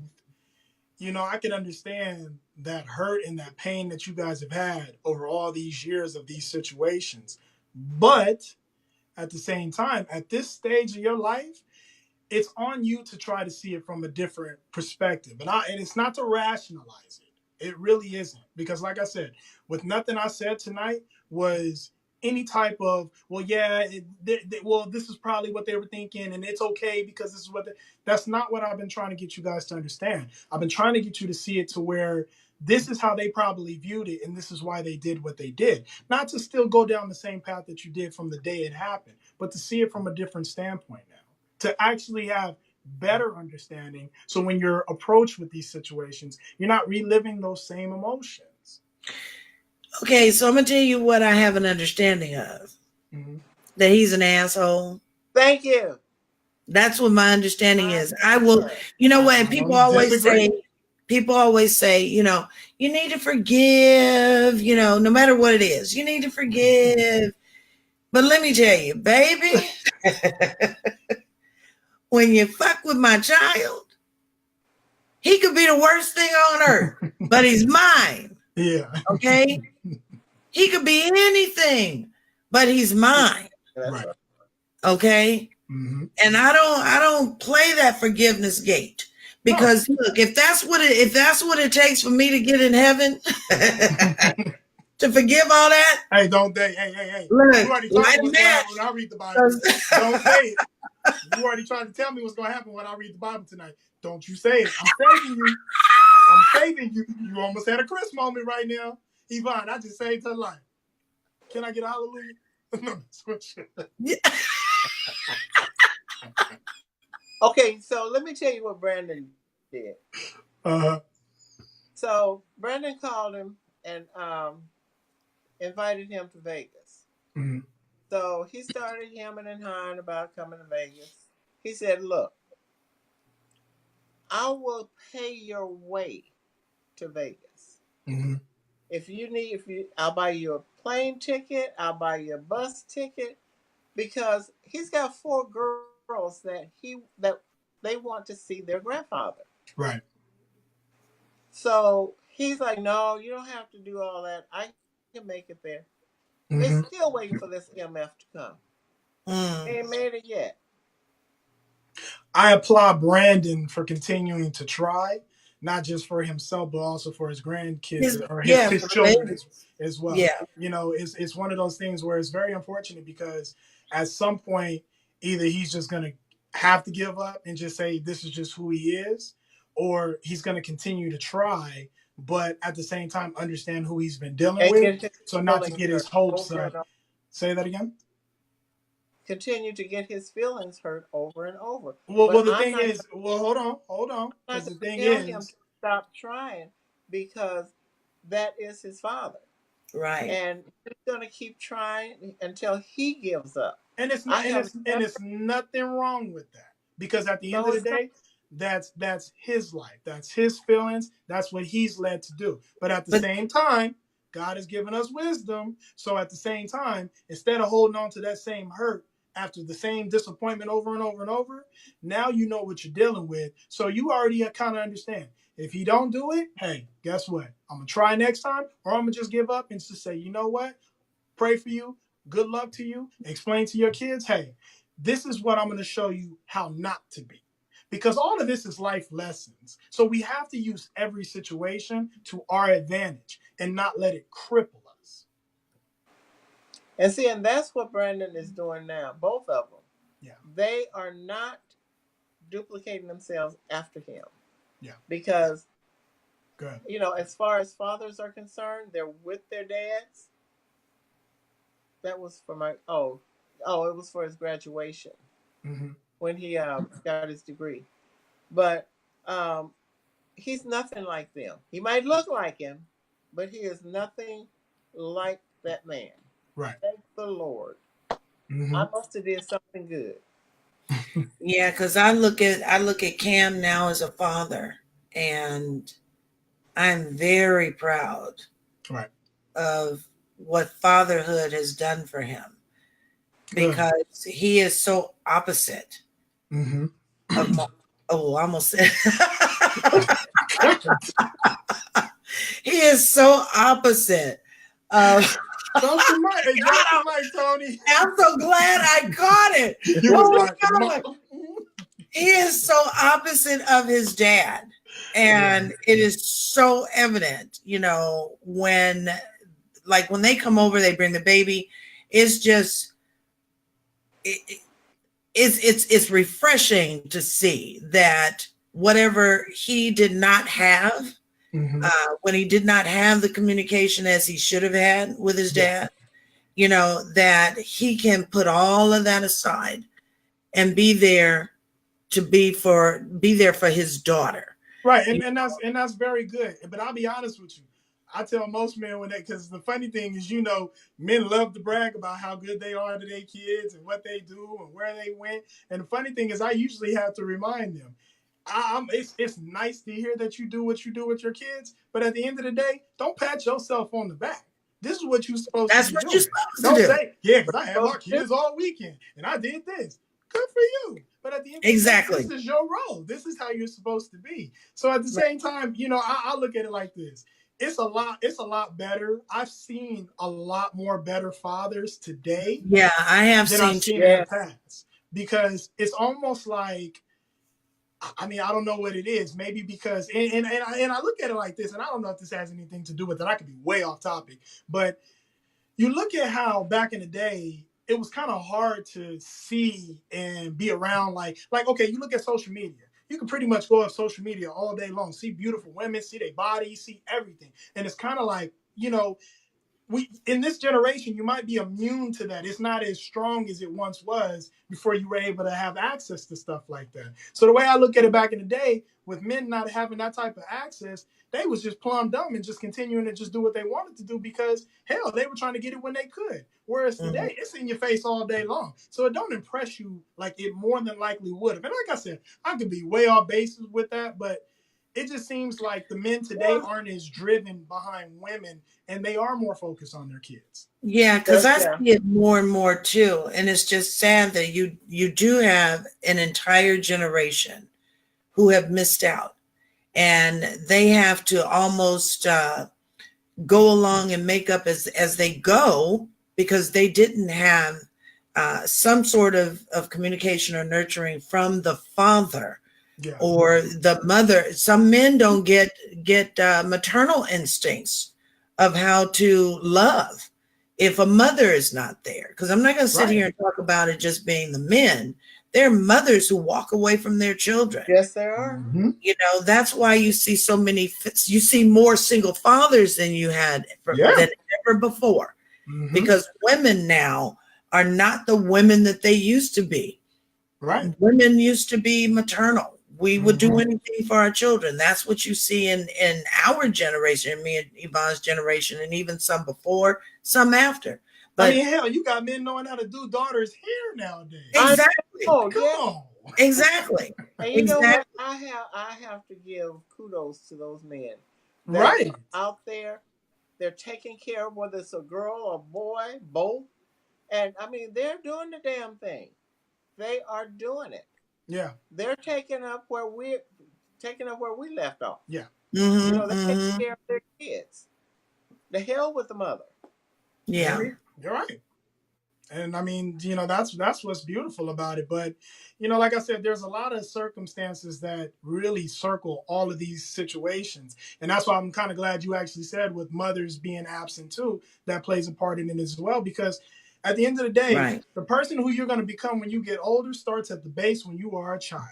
you know, I can understand that hurt and that pain that you guys have had over all these years of these situations. But at the same time, at this stage of your life, it's on you to try to see it from a different perspective. And it's not to rationalize it. It really isn't. Because like I said, with nothing I said tonight was any type of, well, yeah, well, this is probably what they were thinking, and it's okay because this is what that's not what I've been trying to get you guys to understand. I've been trying to get you to see it to where this is how they probably viewed it, and this is why they did what they did. Not to still go down the same path that you did from the day it happened, but to see it from a different standpoint now. To actually have better understanding, so when you're approached with these situations, you're not reliving those same emotions. Okay, so I'm gonna tell you what I have an understanding of. Mm-hmm. That he's an asshole. Thank you. That's what my understanding is. I will, you know what? People always say, you know, you need to forgive, you know, no matter what it is, you need to forgive. But let me tell you, baby, when you fuck with my child, he could be the worst thing on earth, but he's mine. Yeah. Okay. He could be anything, but he's mine. Right. Okay. Mm-hmm. And I don't play that forgiveness gate, because look, if that's what it takes for me to get in heaven, to forgive all that. Hey, don't they? Hey. Look, you already told me what's going to happen when I read the Bible. Don't say it. You already tried to tell me what's going to happen when I read the Bible tonight. Don't you say it. I'm saving you. I'm saving you. You almost had a Chris moment right now. Yvonne, I just saved her life. Can I get a hallelujah? No, okay, so let me tell you what Brandon did. So Brandon called him and invited him to Vegas. Mm-hmm. So he started hemming and hawing about coming to Vegas. He said, look, I will pay your way to Vegas. Mm-hmm. I'll buy you a plane ticket, I'll buy you a bus ticket, because he's got 4 girls that they want to see their grandfather. Right. So he's like, no, you don't have to do all that. I can make it there. Mm-hmm. They're still waiting for this MF to come. They ain't made it yet. I applaud Brandon for continuing to try, not just for himself, but also for his grandkids or his children as well. Yeah. You know, it's one of those things where it's very unfortunate, because at some point, either he's just going to have to give up and just say, this is just who he is, or he's going to continue to try, but at the same time, understand who he's been dealing with. So not to get his hopes up. Say that again. Continue to get his feelings hurt over and over. Well, the thing is, hold on. Because the thing is, him to stop trying, because that is his father. Right. And he's going to keep trying until he gives up. And it's nothing wrong with that, because at the end of the day, that's his life, that's his feelings, that's what he's led to do. But at the same time, God has given us wisdom. So at the same time, instead of holding on to that same hurt after the same disappointment over and over and over, now you know what you're dealing with. So you already kind of understand. If he don't do it, hey, guess what? I'm going to try next time, or I'm going to just give up and just say, you know what? Pray for you. Good luck to you. Explain to your kids, hey, this is what I'm going to show you how not to be. Because all of this is life lessons. So we have to use every situation to our advantage and not let it cripple us. And see, and that's what Brandon is doing now. Both of them. Yeah. They are not duplicating themselves after him. Yeah. Because, good. You know, as far as fathers are concerned, they're with their dads. That was for it was for his graduation. Mm-hmm. When he got his degree. But he's nothing like them. He might look like him, but he is nothing like that man. Right. Thank the Lord. Mm-hmm. I must have did something good. Yeah, because I look at Cam now as a father, and I'm very proud of what fatherhood has done for him, because he is so opposite of I almost said he is so opposite of Drop the mic, Tony. I'm so glad I caught it. He is so opposite of his dad. And it is so evident, you know, when they come over, they bring the baby. It's just it's refreshing to see that whatever he did not have, when he did not have the communication as he should have had with his dad, you know, that he can put all of that aside and be there for his daughter. Right, and that's very good. But I'll be honest with you. I tell most men when because the funny thing is, you know, men love to brag about how good they are to their kids and what they do and where they went. And the funny thing is, I usually have to remind them, it's nice to hear that you do what you do with your kids, but at the end of the day, don't pat yourself on the back. This is what you're supposed to be doing. You're supposed don't to do. say, yeah, because I had my kids all weekend and I did this. Good for you. But at the end of the day, this is your role. This is how you're supposed to be. So at the same time, you know, I look at it like this. It's a lot better. I've seen a lot more better fathers today. Yeah, I have than I've seen in the past. Because it's almost like, I mean, I don't know what it is. Maybe because, and I look at it like this, and I don't know if this has anything to do with it. I could be way off topic. But you look at how back in the day, it was kind of hard to see and be around like, okay, you look at social media. You can pretty much go on social media all day long, see beautiful women, see their bodies, see everything. And it's kind of like, you know, we in this generation, you might be immune to that. It's not as strong as it once was before you were able to have access to stuff like that. So the way I look at it back in the day, with men not having that type of access, they was just plumb dumb and just continuing to just do what they wanted to do because, hell, they were trying to get it when they could. Whereas today, it's in your face all day long. So it don't impress you like it more than likely would have. And like I said, I could be way off bases with that, but it just seems like the men today aren't as driven behind women and they are more focused on their kids. Yeah, because I see it more and more too. And it's just sad that you do have an entire generation who have missed out. And they have to almost go along and make up as they go because they didn't have some sort of communication or nurturing from the father. Yeah. Or the mother. Some men don't get maternal instincts of how to love if a mother is not there. Because I'm not going to sit here and talk about it just being the men. There are mothers who walk away from their children. Yes, there are. Mm-hmm. You know, that's why you see more single fathers than you had than ever before. Mm-hmm. Because women now are not the women that they used to be. Right. Women used to be maternal. We would do anything for our children. That's what you see in our generation, me and Yvonne's generation, and even some before, some after. But I mean, hell, you got men knowing how to do daughters' hair nowadays. Exactly. Come on. Exactly. And you know what? I have to give kudos to those men. Right. Out there, they're taking care of whether it's a girl or boy, both. And I mean, they're doing the damn thing. They are doing it. Yeah. They're taking up where we left off. Yeah. Mm-hmm, you know, they're taking care of their kids. The hell with the mother. Yeah. You're right. And I mean, you know, that's what's beautiful about it. But, you know, like I said, there's a lot of circumstances that really circle all of these situations. And that's why I'm kind of glad you actually said with mothers being absent too, that plays a part in it as well. Because at the end of the day, the person who you're going to become when you get older starts at the base when you are a child.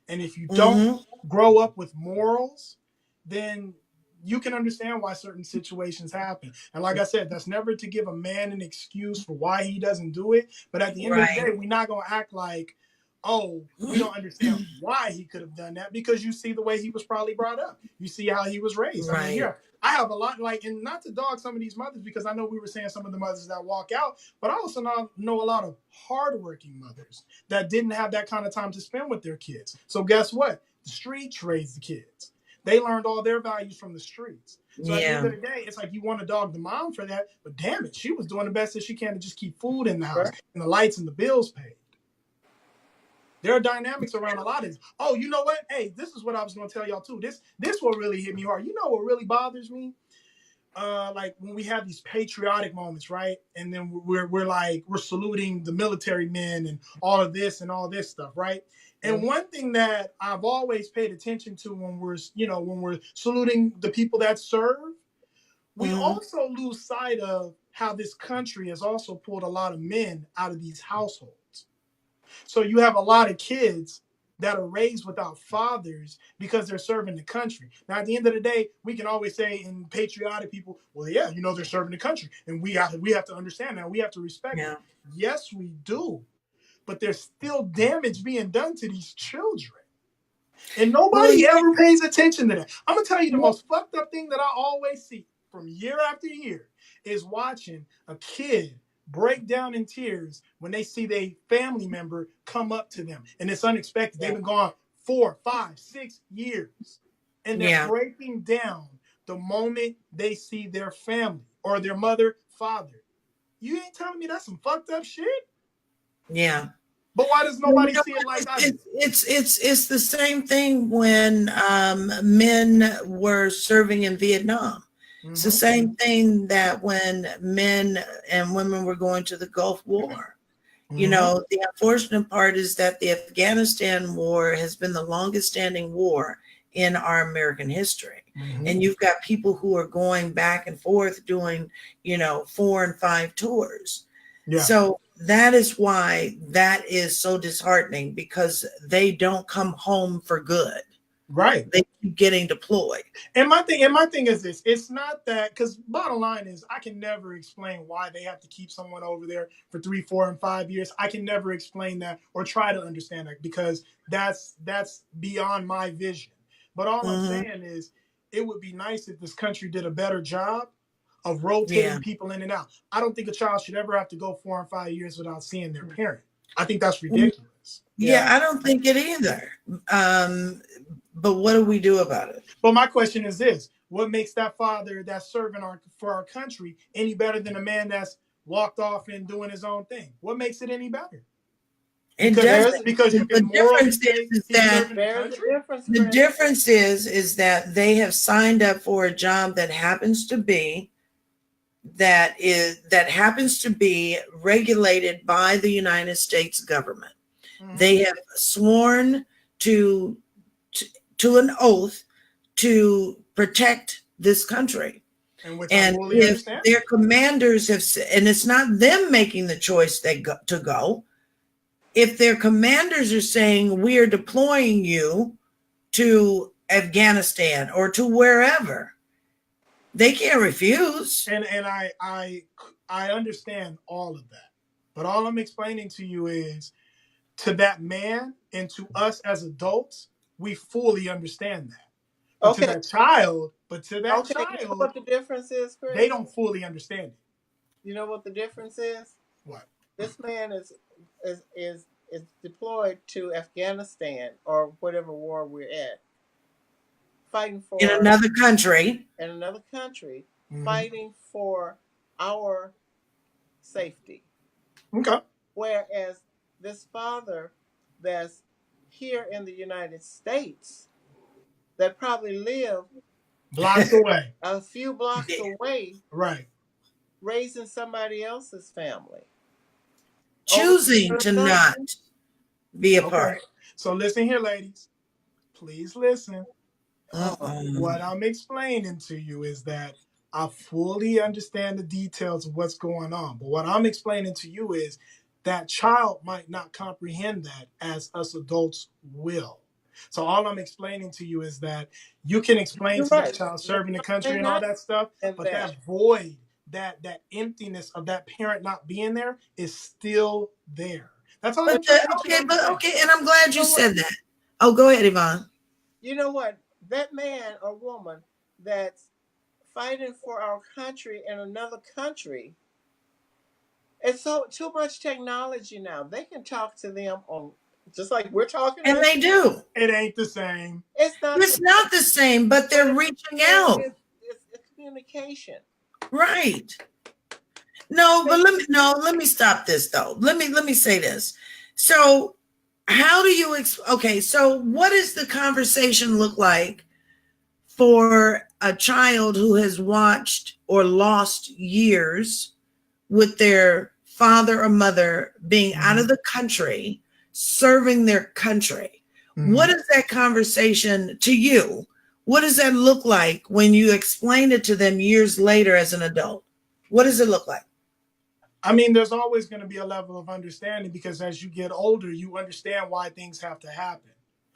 And if you don't grow up with morals, then you can understand why certain situations happen. And like I said, that's never to give a man an excuse for why he doesn't do it. But at the end of the day, we're not going to act like, oh, we don't understand why he could have done that, because you see the way he was probably brought up. You see how he was raised. I mean, here, I have a lot, like, and not to dog some of these mothers, because I know we were saying some of the mothers that walk out, but I also know a lot of hardworking mothers that didn't have that kind of time to spend with their kids. So guess what? The streets raised the kids. They learned all their values from the streets. So at the end of the day, it's like you want to dog the mom for that, but damn it, she was doing the best that she can to just keep food in the house and the lights and the bills paid. There are dynamics around a lot of this. Oh, you know what? Hey, this is what I was going to tell y'all too. This what really hit me hard. You know what really bothers me? like when we have these patriotic moments, right? And then we're saluting the military men and all of this and all this stuff, right? And one thing that I've always paid attention to when we're saluting the people that serve, we also lose sight of how this country has also pulled a lot of men out of these households. So you have a lot of kids that are raised without fathers because they're serving the country. Now, at the end of the day, we can always say in patriotic people, well, yeah, they're serving the country. And we have to understand that. We have to respect it. Yes, we do. But there's still damage being done to these children. And nobody ever pays attention to that. I'm going to tell you the most fucked up thing that I always see from year after year is watching a kid break down in tears when they see their family member come up to them. And it's unexpected. They've been gone 4, 5, 6 years. And they're breaking down the moment they see their family or their mother, father. You ain't telling me that's some fucked up shit? Yeah. But why does nobody see it like I do? It's the same thing when men were serving in Vietnam. It's the same thing that when men and women were going to the Gulf War. The unfortunate part is that the Afghanistan war has been the longest standing war in our American history. And you've got people who are going back and forth doing, 4 and 5 tours. Yeah. So that is why that is so disheartening, because they don't come home for good. Right. They keep getting deployed. And my thing is this. It's not that, because bottom line is I can never explain why they have to keep someone over there for 3, 4, and 5 years. I can never explain that or try to understand that, because that's beyond my vision. But all I'm saying is it would be nice if this country did a better job of rotating people in and out. I don't think a child should ever have to go 4 and 5 years without seeing their parent. I think that's ridiculous. Yeah, I don't think it either. But what do we do about it? But my question is this: what makes that father that's serving for our country any better than a man that's walked off and doing his own thing? What makes it any better? Because you can morally say he's serving the country. The difference is that they have signed up for a job that happens to be regulated by the United States government. They have sworn to an oath to protect this country. And if their commanders have said, and it's not them making the choice to go, if their commanders are saying we are deploying you to Afghanistan or to wherever, they can't refuse. And I understand all of that. But all I'm explaining to you is, to that man and to us as adults, we fully understand that. But to that child, you know what the difference is, Chris? They don't fully understand it. You know what the difference is? What? This man is deployed to Afghanistan or whatever war we're at, fighting for in another country, fighting for our safety. Okay. Whereas this father that's here in the United States, that probably lived blocks away, a few blocks away, right, raising somebody else's family, choosing to not be a part. So listen here, ladies. Please listen. What I'm explaining to you is that I fully understand the details of what's going on. But what I'm explaining to you is that child might not comprehend that as us adults will. So all I'm explaining to you is that you can explain to that child serving the country and all that stuff, but that void, that emptiness of that parent not being there is still there. That's all. Okay, and I'm glad you said that. Oh, go ahead, Yvonne. You know what? That man or woman that's fighting for our country in another country, it's so too much technology now. They can talk to them on just like we're talking. And they do. It ain't the same. It's not the same, but they're reaching out. It's communication. Right. No, but let me stop this though. Let me say this. So how do you so what does the conversation look like for a child who has watched or lost years with their father or mother being out of the country, serving their country. What is that conversation to you? What does that look like when you explain it to them years later as an adult? What does it look like? I mean, there's always going to be a level of understanding because as you get older, you understand why things have to happen.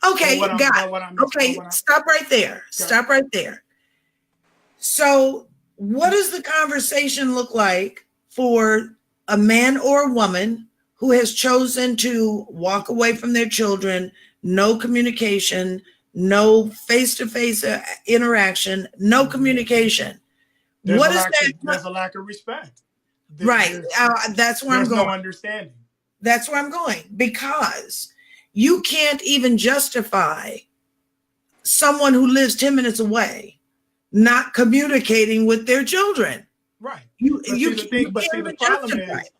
Okay, stop right there. Stop right there. So what does the conversation look like for a man or a woman who has chosen to walk away from their children, no communication, no face-to-face interaction, no communication? There's a lack of respect. That's where I'm going. There's no understanding. That's where I'm going, because you can't even justify someone who lives 10 minutes away not communicating with their children. Right. The problem is,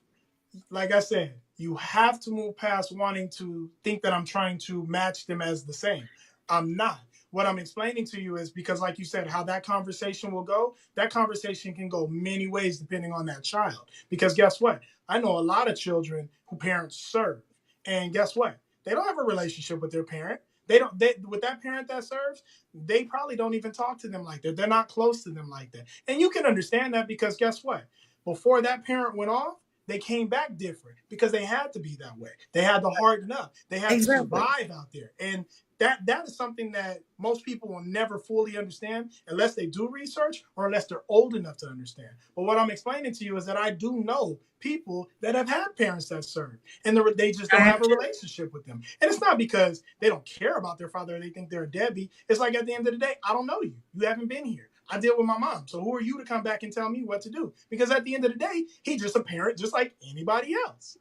like I said, you have to move past wanting to think that I'm trying to match them as the same. I'm not. What I'm explaining to you is because, like you said, how that conversation will go, that conversation can go many ways depending on that child. Because guess what? I know a lot of children who parents serve. And guess what? They don't have a relationship with their parent. With that parent that serves, they probably don't even talk to them like that. They're not close to them like that. And you can understand that because guess what? Before that parent went off, they came back different because they had to be that way. They had to harden up. They had to survive out there. And that is something that most people will never fully understand unless they do research or unless they're old enough to understand. But what I'm explaining to you is that I do know people that have had parents that serve, and they just don't have a relationship with them. And it's not because they don't care about their father or they think they're a deadbeat. It's like at the end of the day, I don't know you. You haven't been here. I deal with my mom. So who are you to come back and tell me what to do? Because at the end of the day, he's just a parent just like anybody else.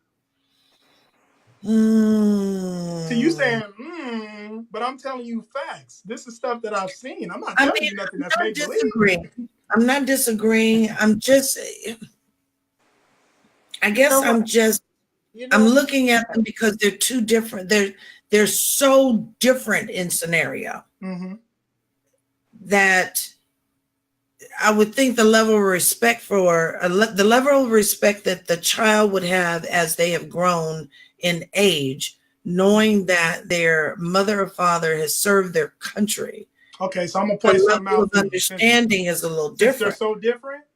So you saying, but I'm telling you facts. This is stuff that I've seen. I'm not telling you nothing that's make believe. I'm not disagreeing. I'm just, I guess I'm looking at them because they're too different. They're so different in scenario that I would think the level of respect that the child would have as they have grown in age, knowing that their mother or father has served their country. Okay, so I'm gonna point something out. Understanding is a little different.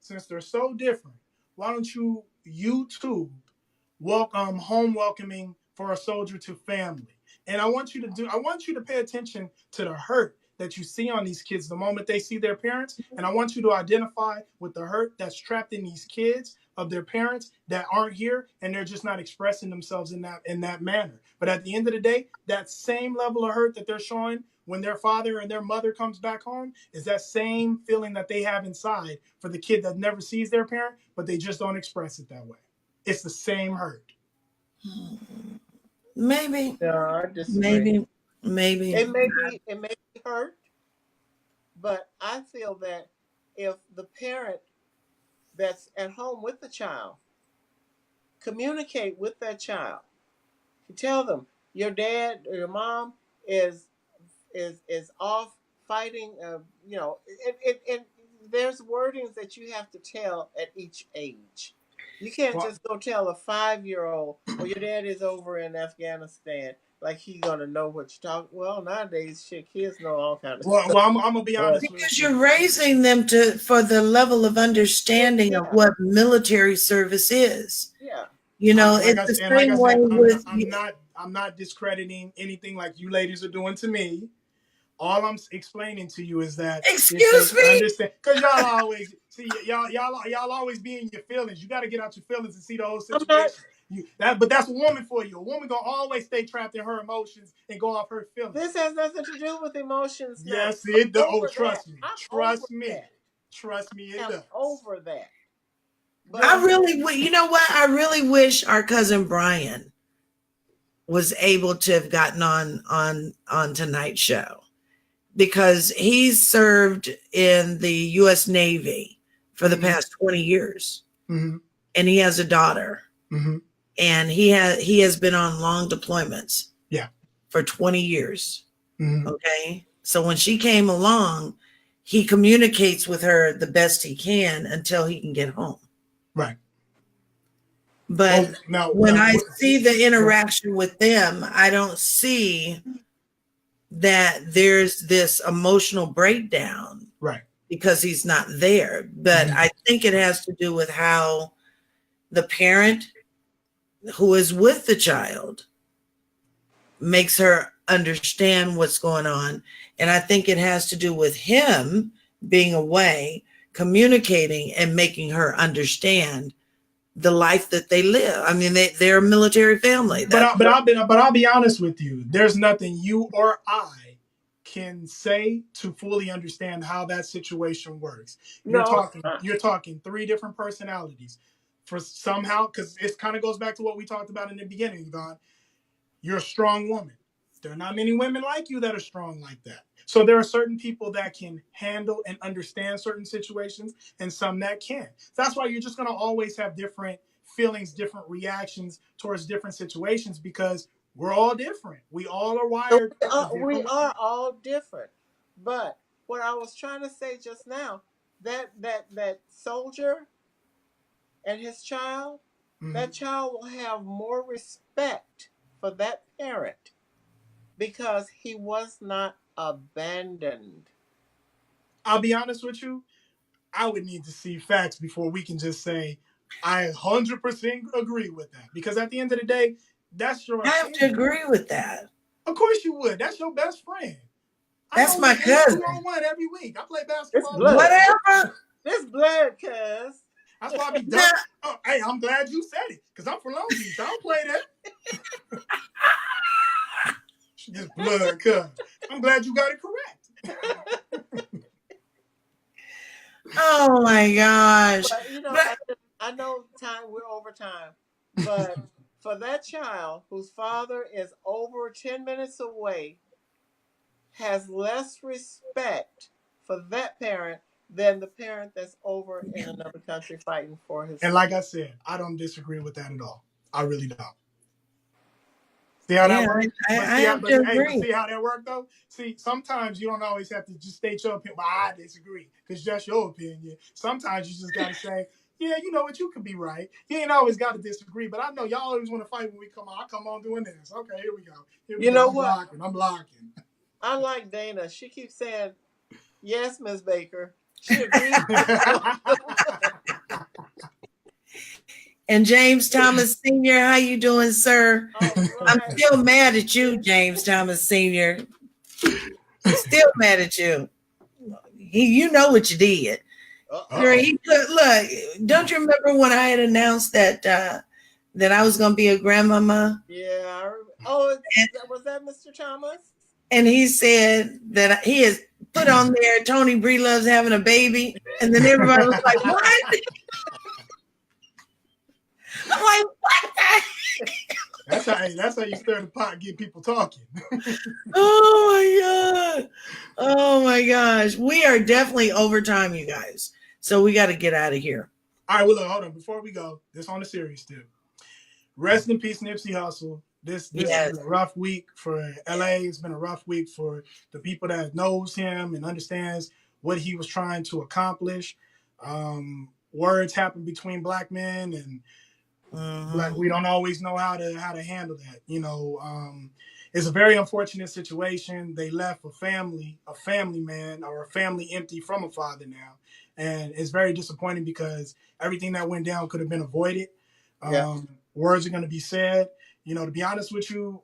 Since they're so different, why don't you YouTube home welcoming for a soldier to family? And I want you to pay attention to the hurt that you see on these kids the moment they see their parents. And I want you to identify with the hurt that's trapped in these kids of their parents that aren't here and they're just not expressing themselves in that manner. But at the end of the day, that same level of hurt that they're showing when their father and their mother comes back home is that same feeling that they have inside for the kid that never sees their parent, but they just don't express it that way. It's the same hurt. Maybe. No, I disagree. Maybe. It may be hurt, but I feel that if the parent that's at home with the child communicate with that child, you tell them your dad or your mom is off fighting. There's wordings that you have to tell at each age. You can't just go tell a 5-year-old, "Well, your dad is over in Afghanistan." Like he's gonna know what you're talking. Well, nowadays, kids know all kinds of stuff. Well, I'm gonna be honest because you're raising them for the level of understanding of what military service is. Yeah, it's the same way with. I'm not discrediting anything like you ladies are doing to me. All I'm explaining to you is that excuse me, understand, because y'all always see y'all always be in your feelings. You got to get out your feelings and see the whole situation. But that's a woman for you. A woman gonna always stay trapped in her emotions and go off her feelings. This has nothing to do with emotions. Now. Yes, it does. Oh, trust me. Trust me, it does. Over that. But I really, you know what? I really wish our cousin Brian was able to have gotten on tonight's show, because he's served in the U.S. Navy for the past 20 years, and he has a daughter. And he has been on long deployments for 20 years. Okay. So when she came along, he communicates with her the best he can until he can get home. Right. But when I see the interaction with them, I don't see that there's this emotional breakdown. Right. Because he's not there. But I think it has to do with how the parent who is with the child makes her understand what's going on. And I think it has to do with him being away, communicating and making her understand the life that they live. I mean, they're a military family. But I'll be honest with you. There's nothing you or I can say to fully understand how that situation works. You're talking three different personalities. For somehow, because it kind of goes back to what we talked about in the beginning, Yvonne. You're a strong woman. There are not many women like you that are strong like that. So there are certain people that can handle and understand certain situations and some that can't. That's why you're just going to always have different feelings, different reactions towards different situations, because we're all different. We all are wired. We are all different. But what I was trying to say just now, that soldier and his child, that child will have more respect for that parent because he was not abandoned. I'll be honest with you. I would need to see facts before we can just say I 100% agree with that. Because at the end of the day, that's your opinion. I have to agree with that. Of course you would. That's your best friend. That's my cousin. 2-on-1 every week. I play basketball. Whatever. This blood, cuz. That's why I be done. Oh, hey, I'm glad you said it, because I'm from Long Beach. I don't play that. This blood, cuz. I'm glad you got it correct. Oh my gosh. But, I know we're over time. But for that child whose father is over 10 minutes away, has less respect for that parent than the parent that's over in another country fighting for his. And like I said, I don't disagree with that at all. I really don't. See how that works? See how that worked though? See, sometimes you don't always have to just state your opinion. But I disagree, because that's your opinion. Sometimes you just gotta say, yeah, you know what, you could be right. You ain't always got to disagree, but I know y'all always want to fight when we come on. I come on doing this. Okay, here we go. You know what? I'm blocking. I like Dana. She keeps saying, yes, Ms. Baker. She agrees. And James Thomas Sr., how you doing, sir? Right. I'm still mad at you, James Thomas Sr. Still mad at you. You know what you did. Look, don't you remember when I had announced that I was going to be a grandmama? Yeah. Oh, was that Mr. Thomas? And he said that he has put on there, Tony Bree loves having a baby. And then everybody was like, what? I'm like, what the heck? That's how you stir the pot and get people talking. Oh my gosh. We are definitely over time, you guys. So we got to get out of here. All right, well, look, hold on. Before we go, this on the serious tip. Rest in peace, Nipsey Hussle. This has been a rough week for LA. It's been a rough week for the people that knows him and understands what he was trying to accomplish. Words happen between black men, and we don't always know how to handle that. You know, it's a very unfortunate situation. They left a family man, or a family empty from a father now. And it's very disappointing because everything that went down could have been avoided. Words are going to be said. You know, to be honest with you,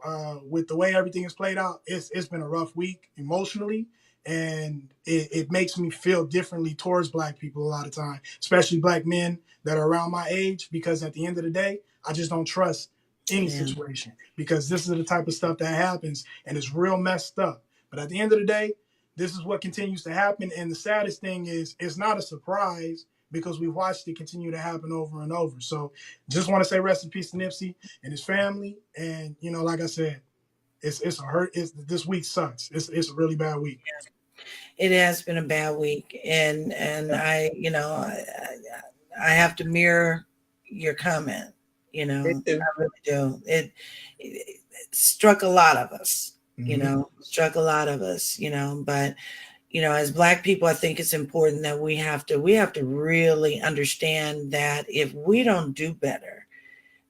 with the way everything is played out, it's been a rough week emotionally. And it makes me feel differently towards black people a lot of time, especially black men that are around my age, because at the end of the day, I just don't trust any situation, because this is the type of stuff that happens and it's real messed up. But at the end of the day, this is what continues to happen. And the saddest thing is, it's not a surprise, because we've watched it continue to happen over and over. So just want to say rest in peace to Nipsey and his family. And, you know, like I said, it's a hurt. This week sucks. It's a really bad week. It has been a bad week. And I, you know, I have to mirror your comment, you know, I really do. It struck a lot of us, you know, but you know, as Black people, I think it's important that we have to really understand that if we don't do better,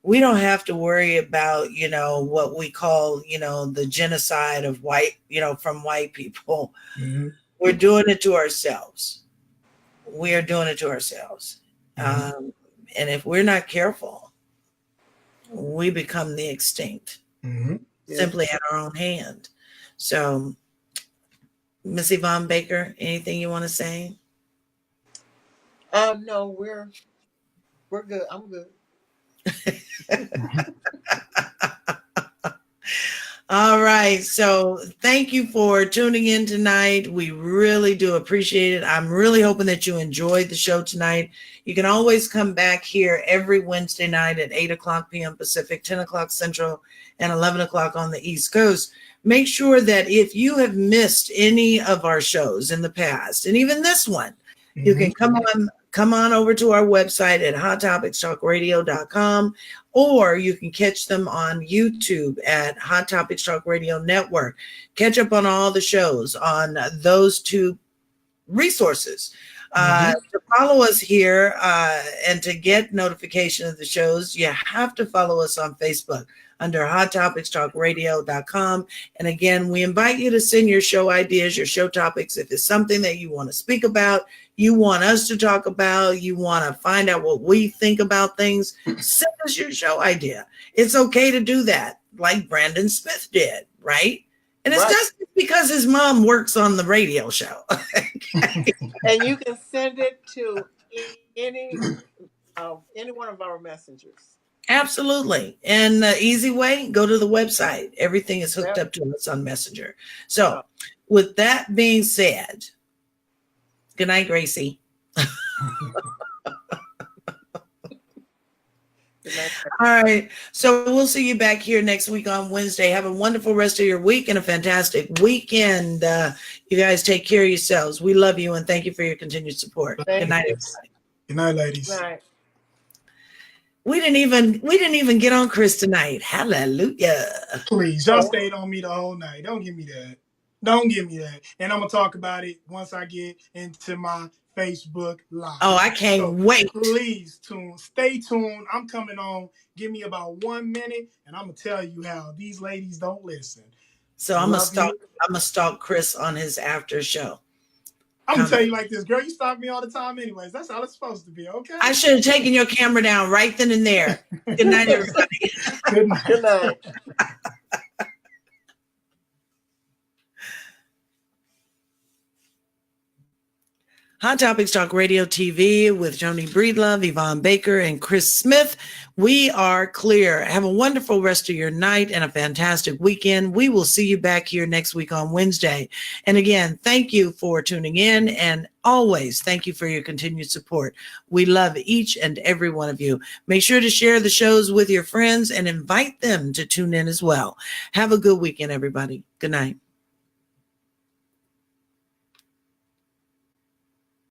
we don't have to worry about, you know, what we call, you know, the genocide of white, you know, from white people. Mm-hmm. We're doing it to ourselves. We are doing it to ourselves. Mm-hmm. And if we're not careful, we become the extinct, Mm-hmm. simply at our own hand. So, Miss Yvonne Baker, anything you want to say? No, we're good. I'm good. All right. So thank you for tuning in tonight. We really do appreciate it. I'm really hoping that you enjoyed the show tonight. You can always come back here every Wednesday night at 8:00 p.m. Pacific, 10 o'clock Central, and 11 o'clock on the East Coast. Make sure that if you have missed any of our shows in the past, and even this one, you can come on over to our website at hottopicstalkradio.com, or you can catch them on YouTube at Hot Topics Talk Radio Network. Catch up on all the shows on those two resources. To follow us here and to get notification of the shows, you have to follow us on Facebook under hottopicstalkradio.com. And again, we invite you to send your show ideas, your show topics. If it's something that you want to speak about, you want us to talk about, you want to find out what we think about things, send us your show idea. It's okay to do that, like Brandon Smith did, right? And it's just because his mom works on the radio show. And you can send it to any one of our messengers. Absolutely. And the easy way, go to the website. Everything is hooked up to us on Messenger. So with that being said, good night, Gracie. All right. So we'll see you back here next week on Wednesday. Have a wonderful rest of your week and a fantastic weekend. You guys take care of yourselves. We love you and thank you for your continued support. Good night, everybody. Good night, ladies. Good night. We didn't even get on Chris tonight. Hallelujah. Please, y'all stayed on me the whole night. Don't give me that. Don't give me that. And I'm gonna talk about it once I get into my Facebook Live. Oh, I can't wait. Please stay tuned. I'm coming on. Give me about 1 minute, and I'm gonna tell you how these ladies don't listen. So I'm gonna stalk Chris on his after show. I'm gonna tell you like this, girl. You stalk me all the time, anyways. That's how it's supposed to be, okay? I should have taken your camera down right then and there. Good night, everybody. Good night. Good night. Hot Topics Talk Radio TV with Joni Breedlove, Yvonne Baker, and Chris Smith. We are clear. Have a wonderful rest of your night and a fantastic weekend. We will see you back here next week on Wednesday. And again, thank you for tuning in, and always thank you for your continued support. We love each and every one of you. Make sure to share the shows with your friends and invite them to tune in as well. Have a good weekend, everybody. Good night.